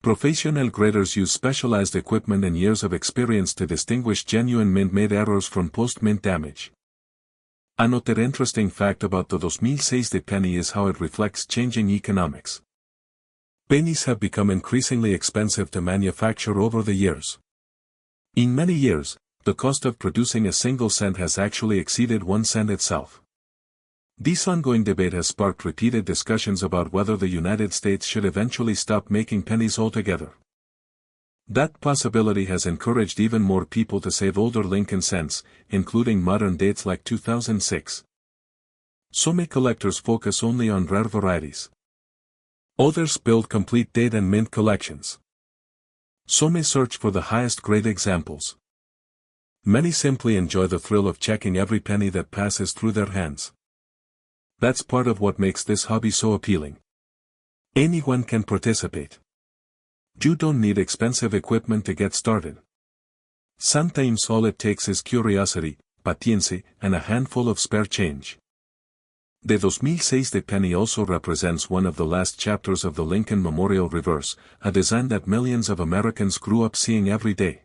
Professional graders use specialized equipment and years of experience to distinguish genuine mint-made errors from post-mint damage. Another interesting fact about the 2006 penny is how it reflects changing economics. Pennies have become increasingly expensive to manufacture over the years. In many years, the cost of producing a single cent has actually exceeded 1 cent itself. This ongoing debate has sparked repeated discussions about whether the United States should eventually stop making pennies altogether. That possibility has encouraged even more people to save older Lincoln cents, including modern dates like 2006. Some collectors focus only on rare varieties. Others build complete date and mint collections. Some search for the highest grade examples. Many simply enjoy the thrill of checking every penny that passes through their hands. That's part of what makes this hobby so appealing. Anyone can participate. You don't need expensive equipment to get started. Sometimes all it takes is curiosity, paciencia, and a handful of spare change. The 2006 penny also represents one of the last chapters of the Lincoln Memorial Reverse, a design that millions of Americans grew up seeing every day.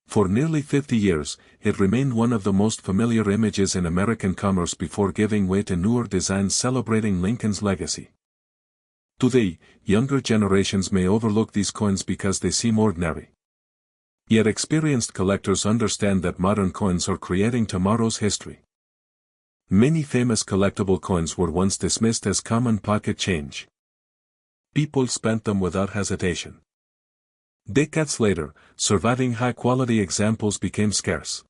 For nearly 50 years, it remained one of the most familiar images in American commerce before giving way to newer designs celebrating Lincoln's legacy. Today, younger generations may overlook these coins because they seem ordinary. Yet experienced collectors understand that modern coins are creating tomorrow's history. Many famous collectible coins were once dismissed as common pocket change. People spent them without hesitation. Decades later, surviving high-quality examples became scarce.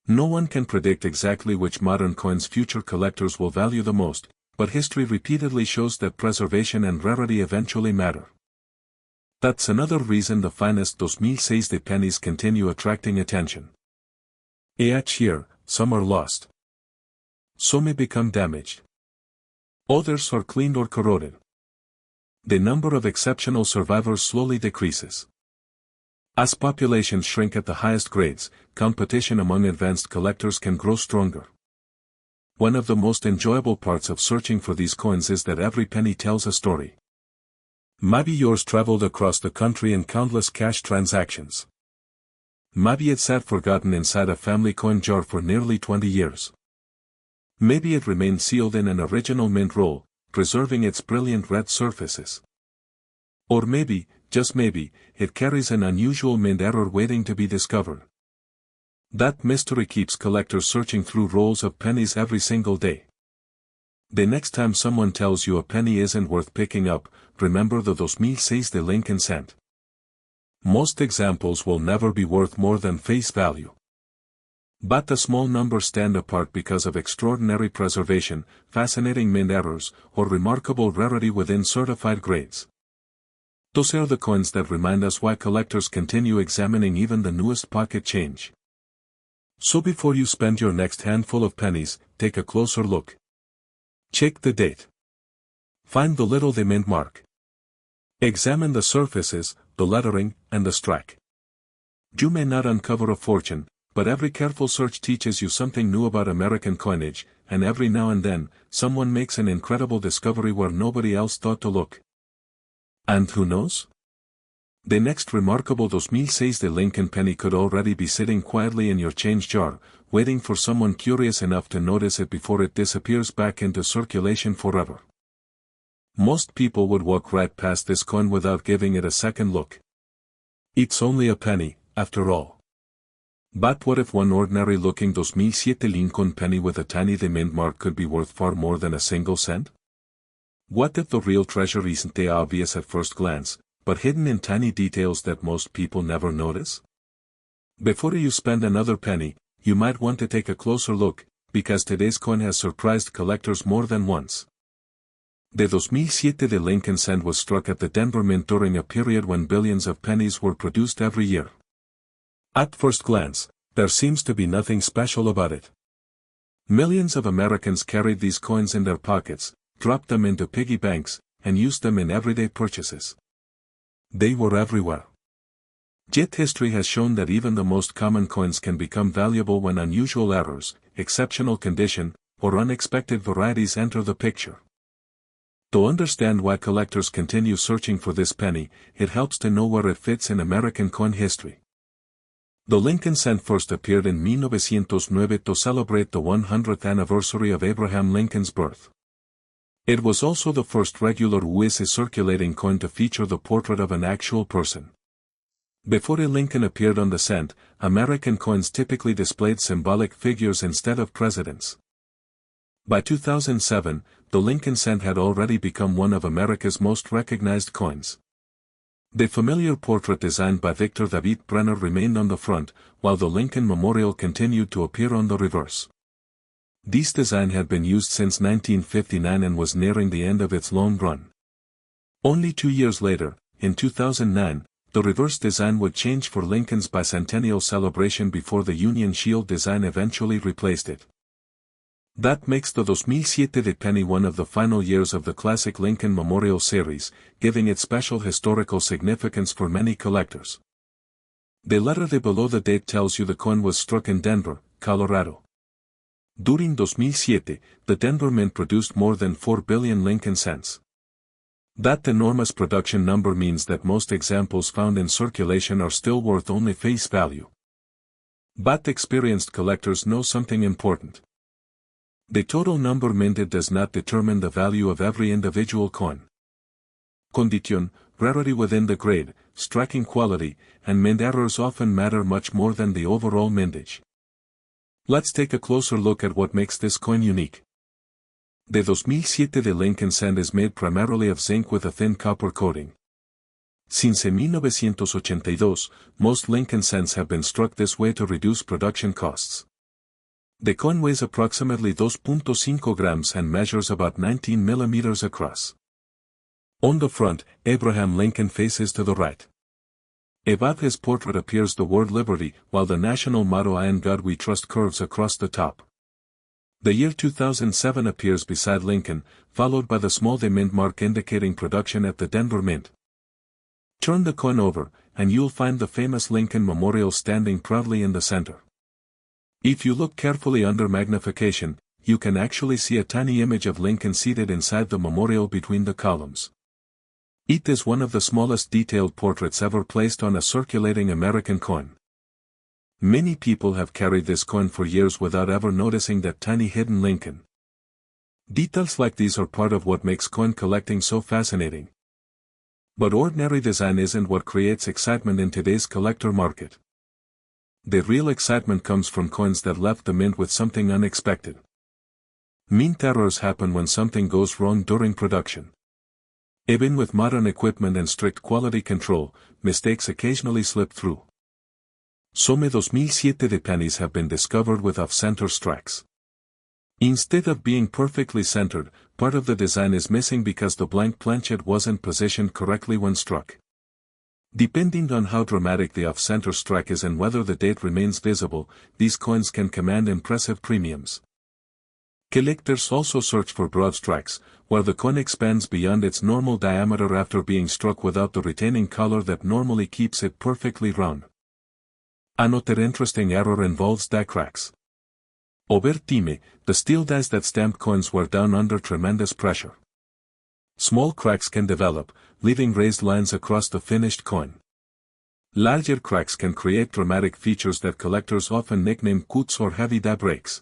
No one can predict exactly which modern coins future collectors will value the most, but history repeatedly shows that preservation and rarity eventually matter. That's another reason the finest 2006 pennies continue attracting attention. Each year, some are lost. Some may become damaged. Others are cleaned or corroded. The number of exceptional survivors slowly decreases. As populations shrink at the highest grades, competition among advanced collectors can grow stronger. One of the most enjoyable parts of searching for these coins is that every penny tells a story. Maybe yours traveled across the country in countless cash transactions. Maybe it sat forgotten inside a family coin jar for nearly 20 years. Maybe it remained sealed in an original mint roll, preserving its brilliant red surfaces. Or maybe, just maybe, it carries an unusual mint error waiting to be discovered. That mystery keeps collectors searching through rolls of pennies every single day. The next time someone tells you a penny isn't worth picking up, remember the 2006 Lincoln cent. Most examples will never be worth more than face value. But a small number stand apart because of extraordinary preservation, fascinating mint errors, or remarkable rarity within certified grades. Those are the coins that remind us why collectors continue examining even the newest pocket change. So before you spend your next handful of pennies, take a closer look. Check the date. Find the little mint mark. Examine the surfaces, the lettering, and the strike. You may not uncover a fortune, but every careful search teaches you something new about American coinage, and every now and then, someone makes an incredible discovery where nobody else thought to look. And who knows? The next remarkable 2006 Lincoln penny could already be sitting quietly in your change jar, waiting for someone curious enough to notice it before it disappears back into circulation forever. Most people would walk right past this coin without giving it a second look. It's only a penny, after all. But what if one ordinary-looking 2007 Lincoln penny with a tiny mint mark could be worth far more than a single cent? What if the real treasure isn't obvious at first glance, but hidden in tiny details that most people never notice? Before you spend another penny, you might want to take a closer look, because today's coin has surprised collectors more than once. The 2007 Lincoln cent was struck at the Denver Mint during a period when billions of pennies were produced every year. At first glance, there seems to be nothing special about it. Millions of Americans carried these coins in their pockets, dropped them into piggy banks, and used them in everyday purchases. They were everywhere. Yet history has shown that even the most common coins can become valuable when unusual errors, exceptional condition, or unexpected varieties enter the picture. To understand why collectors continue searching for this penny, it helps to know where it fits in American coin history. The Lincoln cent first appeared in 1909 to celebrate the 100th anniversary of Abraham Lincoln's birth. It was also the first regular US circulating coin to feature the portrait of an actual person. Before a Lincoln appeared on the cent, American coins typically displayed symbolic figures instead of presidents. By 2007, the Lincoln cent had already become one of America's most recognized coins. The familiar portrait designed by Victor David Brenner remained on the front, while the Lincoln Memorial continued to appear on the reverse. This design had been used since 1959 and was nearing the end of its long run. Only 2 years later, in 2009, the reverse design would change for Lincoln's bicentennial celebration before the Union Shield design eventually replaced it. That makes the 2007 penny one of the final years of the classic Lincoln Memorial series, giving it special historical significance for many collectors. The letter D below the date tells you the coin was struck in Denver, Colorado. During 2007, the Denver Mint produced more than 4 billion Lincoln cents. That enormous production number means that most examples found in circulation are still worth only face value. But experienced collectors know something important. The total number minted does not determine the value of every individual coin. Condition, rarity within the grade, striking quality, and mint errors often matter much more than the overall mintage. Let's take a closer look at what makes this coin unique. The 2007 Lincoln cent is made primarily of zinc with a thin copper coating. Since 1982, most Lincoln cents have been struck this way to reduce production costs. The coin weighs approximately 2.5 grams and measures about 19 millimeters across. On the front, Abraham Lincoln faces to the right. Above his portrait appears the word Liberty, while the national motto "I in God We Trust" curves across the top. The year 2007 appears beside Lincoln, followed by the small D mint mark indicating production at the Denver Mint. Turn the coin over, and you'll find the famous Lincoln Memorial standing proudly in the center. If you look carefully under magnification, you can actually see a tiny image of Lincoln seated inside the memorial between the columns. It is one of the smallest detailed portraits ever placed on a circulating American coin. Many people have carried this coin for years without ever noticing that tiny hidden Lincoln. Details like these are part of what makes coin collecting so fascinating. But ordinary design isn't what creates excitement in today's collector market. The real excitement comes from coins that left the mint with something unexpected. Mint errors happen when something goes wrong during production. Even with modern equipment and strict quality control, mistakes occasionally slip through. Some 2007 pennies have been discovered with off-center strikes. Instead of being perfectly centered, part of the design is missing because the blank planchet wasn't positioned correctly when struck. Depending on how dramatic the off-center strike is and whether the date remains visible, these coins can command impressive premiums. Collectors also search for broad strikes, where the coin expands beyond its normal diameter after being struck without the retaining collar that normally keeps it perfectly round. Another interesting error involves die cracks. Over time, the steel dies that stamped coins were down under tremendous pressure. Small cracks can develop, leaving raised lines across the finished coin. Larger cracks can create dramatic features that collectors often nickname cuts or heavy die breaks.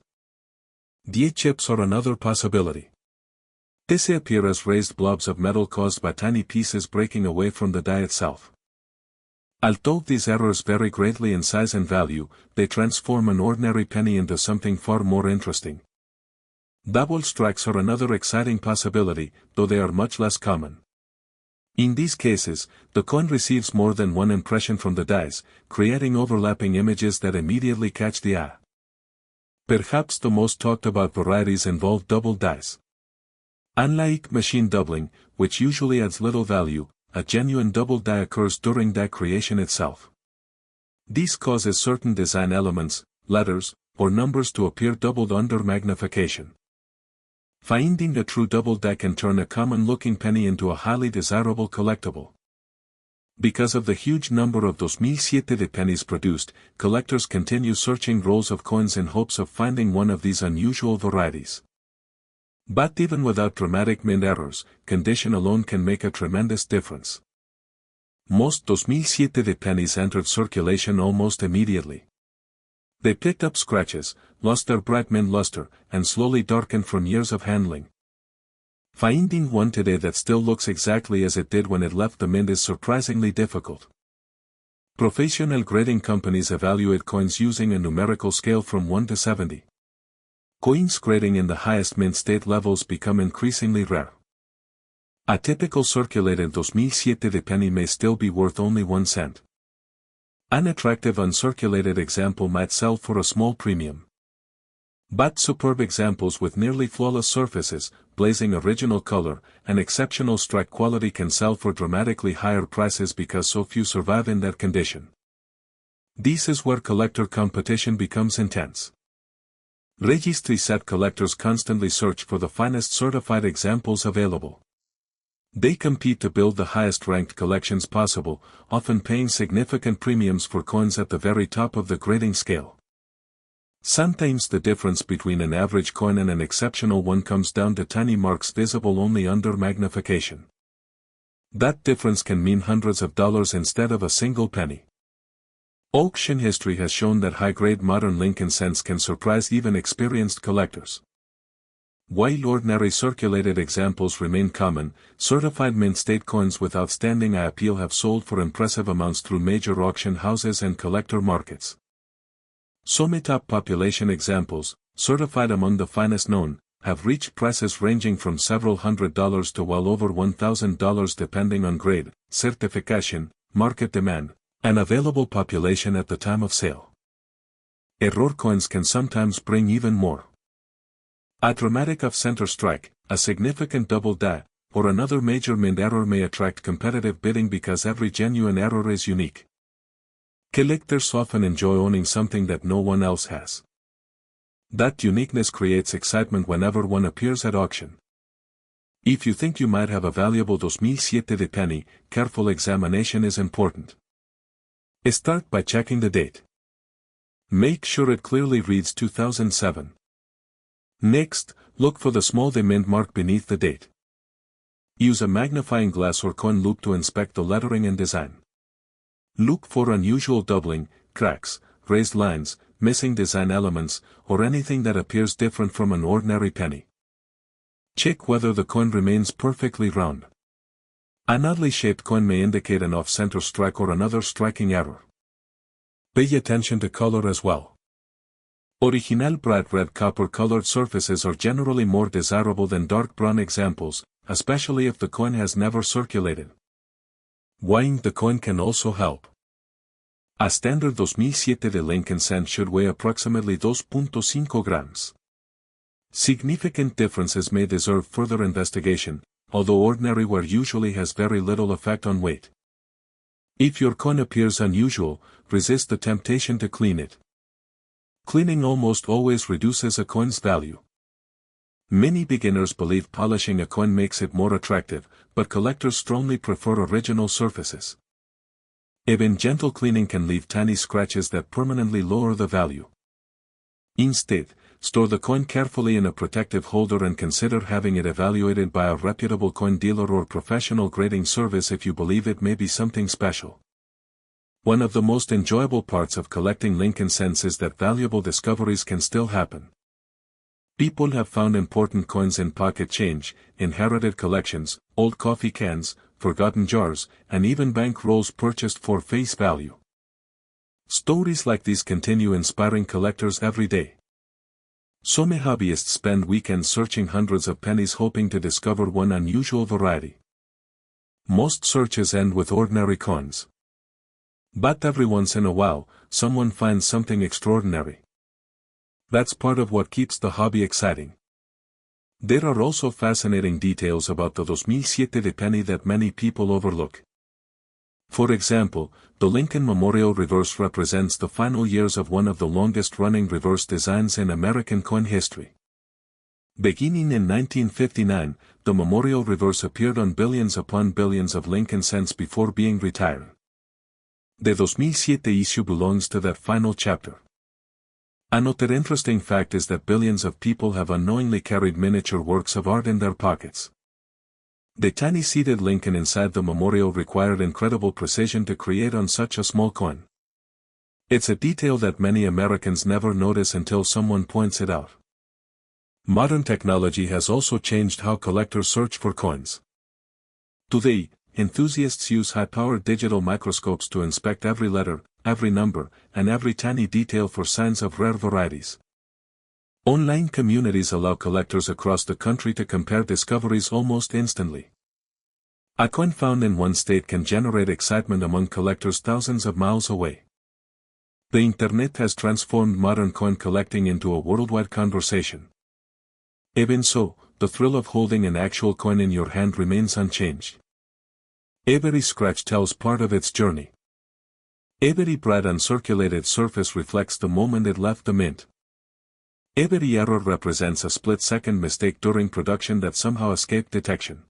Die chips are another possibility. These appear as raised blobs of metal caused by tiny pieces breaking away from the die itself. Although these errors vary greatly in size and value, they transform an ordinary penny into something far more interesting. Double strikes are another exciting possibility, though they are much less common. In these cases, the coin receives more than one impression from the dies, creating overlapping images that immediately catch the eye. Perhaps the most talked about varieties involve double dies. Unlike machine doubling, which usually adds little value, a genuine double die occurs during die creation itself. This causes certain design elements, letters, or numbers to appear doubled under magnification. Finding a true double die can turn a common-looking penny into a highly desirable collectible. Because of the huge number of 2007 pennies produced, collectors continue searching rolls of coins in hopes of finding one of these unusual varieties. But even without dramatic mint errors, condition alone can make a tremendous difference. Most 2007 pennies entered circulation almost immediately. They picked up scratches, lost their bright mint luster, and slowly darkened from years of handling. Finding one today that still looks exactly as it did when it left the mint is surprisingly difficult. Professional grading companies evaluate coins using a numerical scale from 1 to 70. Coins grading in the highest mint state levels become increasingly rare. A typical circulated 2007 penny may still be worth only 1 cent. An attractive uncirculated example might sell for a small premium. But superb examples with nearly flawless surfaces, blazing original color, and exceptional strike quality can sell for dramatically higher prices because so few survive in that condition. This is where collector competition becomes intense. Registry set collectors constantly search for the finest certified examples available. They compete to build the highest-ranked collections possible, often paying significant premiums for coins at the very top of the grading scale. Sometimes the difference between an average coin and an exceptional one comes down to tiny marks visible only under magnification. That difference can mean hundreds of dollars instead of a single penny. Auction history has shown that high-grade modern Lincoln cents can surprise even experienced collectors. While ordinary circulated examples remain common, certified mint state coins with outstanding appeal have sold for impressive amounts through major auction houses and collector markets. Some top population examples, certified among the finest known, have reached prices ranging from several $100s to well over $1,000 depending on grade, certification, market demand, and available population at the time of sale. Error coins can sometimes bring even more. A dramatic off-center strike, a significant double die, or another major mint error may attract competitive bidding because every genuine error is unique. Collectors often enjoy owning something that no one else has. That uniqueness creates excitement whenever one appears at auction. If you think you might have a valuable 2007 penny, careful examination is important. Start by checking the date. Make sure it clearly reads 2007. Next, look for the small D mint mark beneath the date. Use a magnifying glass or coin loupe to inspect the lettering and design. Look for unusual doubling, cracks, raised lines, missing design elements, or anything that appears different from an ordinary penny. Check whether the coin remains perfectly round. An oddly shaped coin may indicate an off-center strike or another striking error. Pay attention to color as well. Original bright red copper-colored surfaces are generally more desirable than dark brown examples, especially if the coin has never circulated. Weighing the coin can also help. A standard 2007 Lincoln cent should weigh approximately 2.5 grams. Significant differences may deserve further investigation, although ordinary wear usually has very little effect on weight. If your coin appears unusual, resist the temptation to clean it. Cleaning almost always reduces a coin's value. Many beginners believe polishing a coin makes it more attractive, but collectors strongly prefer original surfaces. Even gentle cleaning can leave tiny scratches that permanently lower the value. Instead, store the coin carefully in a protective holder and consider having it evaluated by a reputable coin dealer or professional grading service if you believe it may be something special. One of the most enjoyable parts of collecting Lincoln cents is that valuable discoveries can still happen. People have found important coins in pocket change, inherited collections, old coffee cans, forgotten jars, and even bank rolls purchased for face value. Stories like these continue inspiring collectors every day. Some hobbyists spend weekends searching hundreds of pennies hoping to discover one unusual variety. Most searches end with ordinary coins. But every once in a while, someone finds something extraordinary. That's part of what keeps the hobby exciting. There are also fascinating details about the 2007 penny that many people overlook. For example, the Lincoln Memorial reverse represents the final years of one of the longest-running reverse designs in American coin history. Beginning in 1959, the Memorial reverse appeared on billions upon billions of Lincoln cents before being retired. The 2007 issue belongs to that final chapter. Another interesting fact is that billions of people have unknowingly carried miniature works of art in their pockets. The tiny seated Lincoln inside the memorial required incredible precision to create on such a small coin. It's a detail that many Americans never notice until someone points it out. Modern technology has also changed how collectors search for coins. Today, enthusiasts use high-powered digital microscopes to inspect every letter, every number, and every tiny detail for signs of rare varieties. Online communities allow collectors across the country to compare discoveries almost instantly. A coin found in one state can generate excitement among collectors thousands of miles away. The internet has transformed modern coin collecting into a worldwide conversation. Even so, the thrill of holding an actual coin in your hand remains unchanged. Every scratch tells part of its journey. Every bright uncirculated surface reflects the moment it left the mint. Every error represents a split-second mistake during production that somehow escaped detection.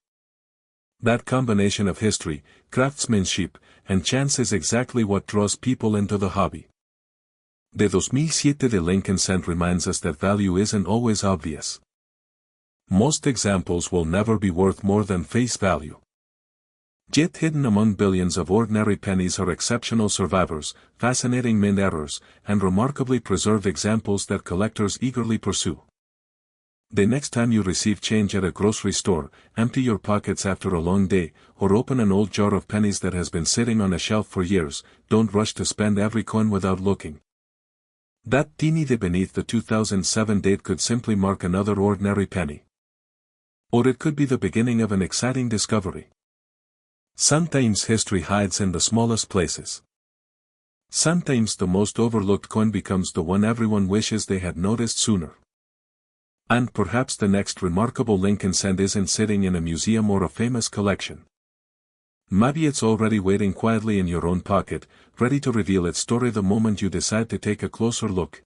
That combination of history, craftsmanship, and chance is exactly what draws people into the hobby. The 2007 de Lincoln cent reminds us that value isn't always obvious. Most examples will never be worth more than face value. Yet hidden among billions of ordinary pennies are exceptional survivors, fascinating mint errors, and remarkably preserved examples that collectors eagerly pursue. The next time you receive change at a grocery store, empty your pockets after a long day, or open an old jar of pennies that has been sitting on a shelf for years, don't rush to spend every coin without looking. That teeny dip beneath the 2007 date could simply mark another ordinary penny. Or it could be the beginning of an exciting discovery. Sometimes history hides in the smallest places. Sometimes the most overlooked coin becomes the one everyone wishes they had noticed sooner. And perhaps the next remarkable Lincoln cent isn't sitting in a museum or a famous collection. Maybe it's already waiting quietly in your own pocket, ready to reveal its story the moment you decide to take a closer look.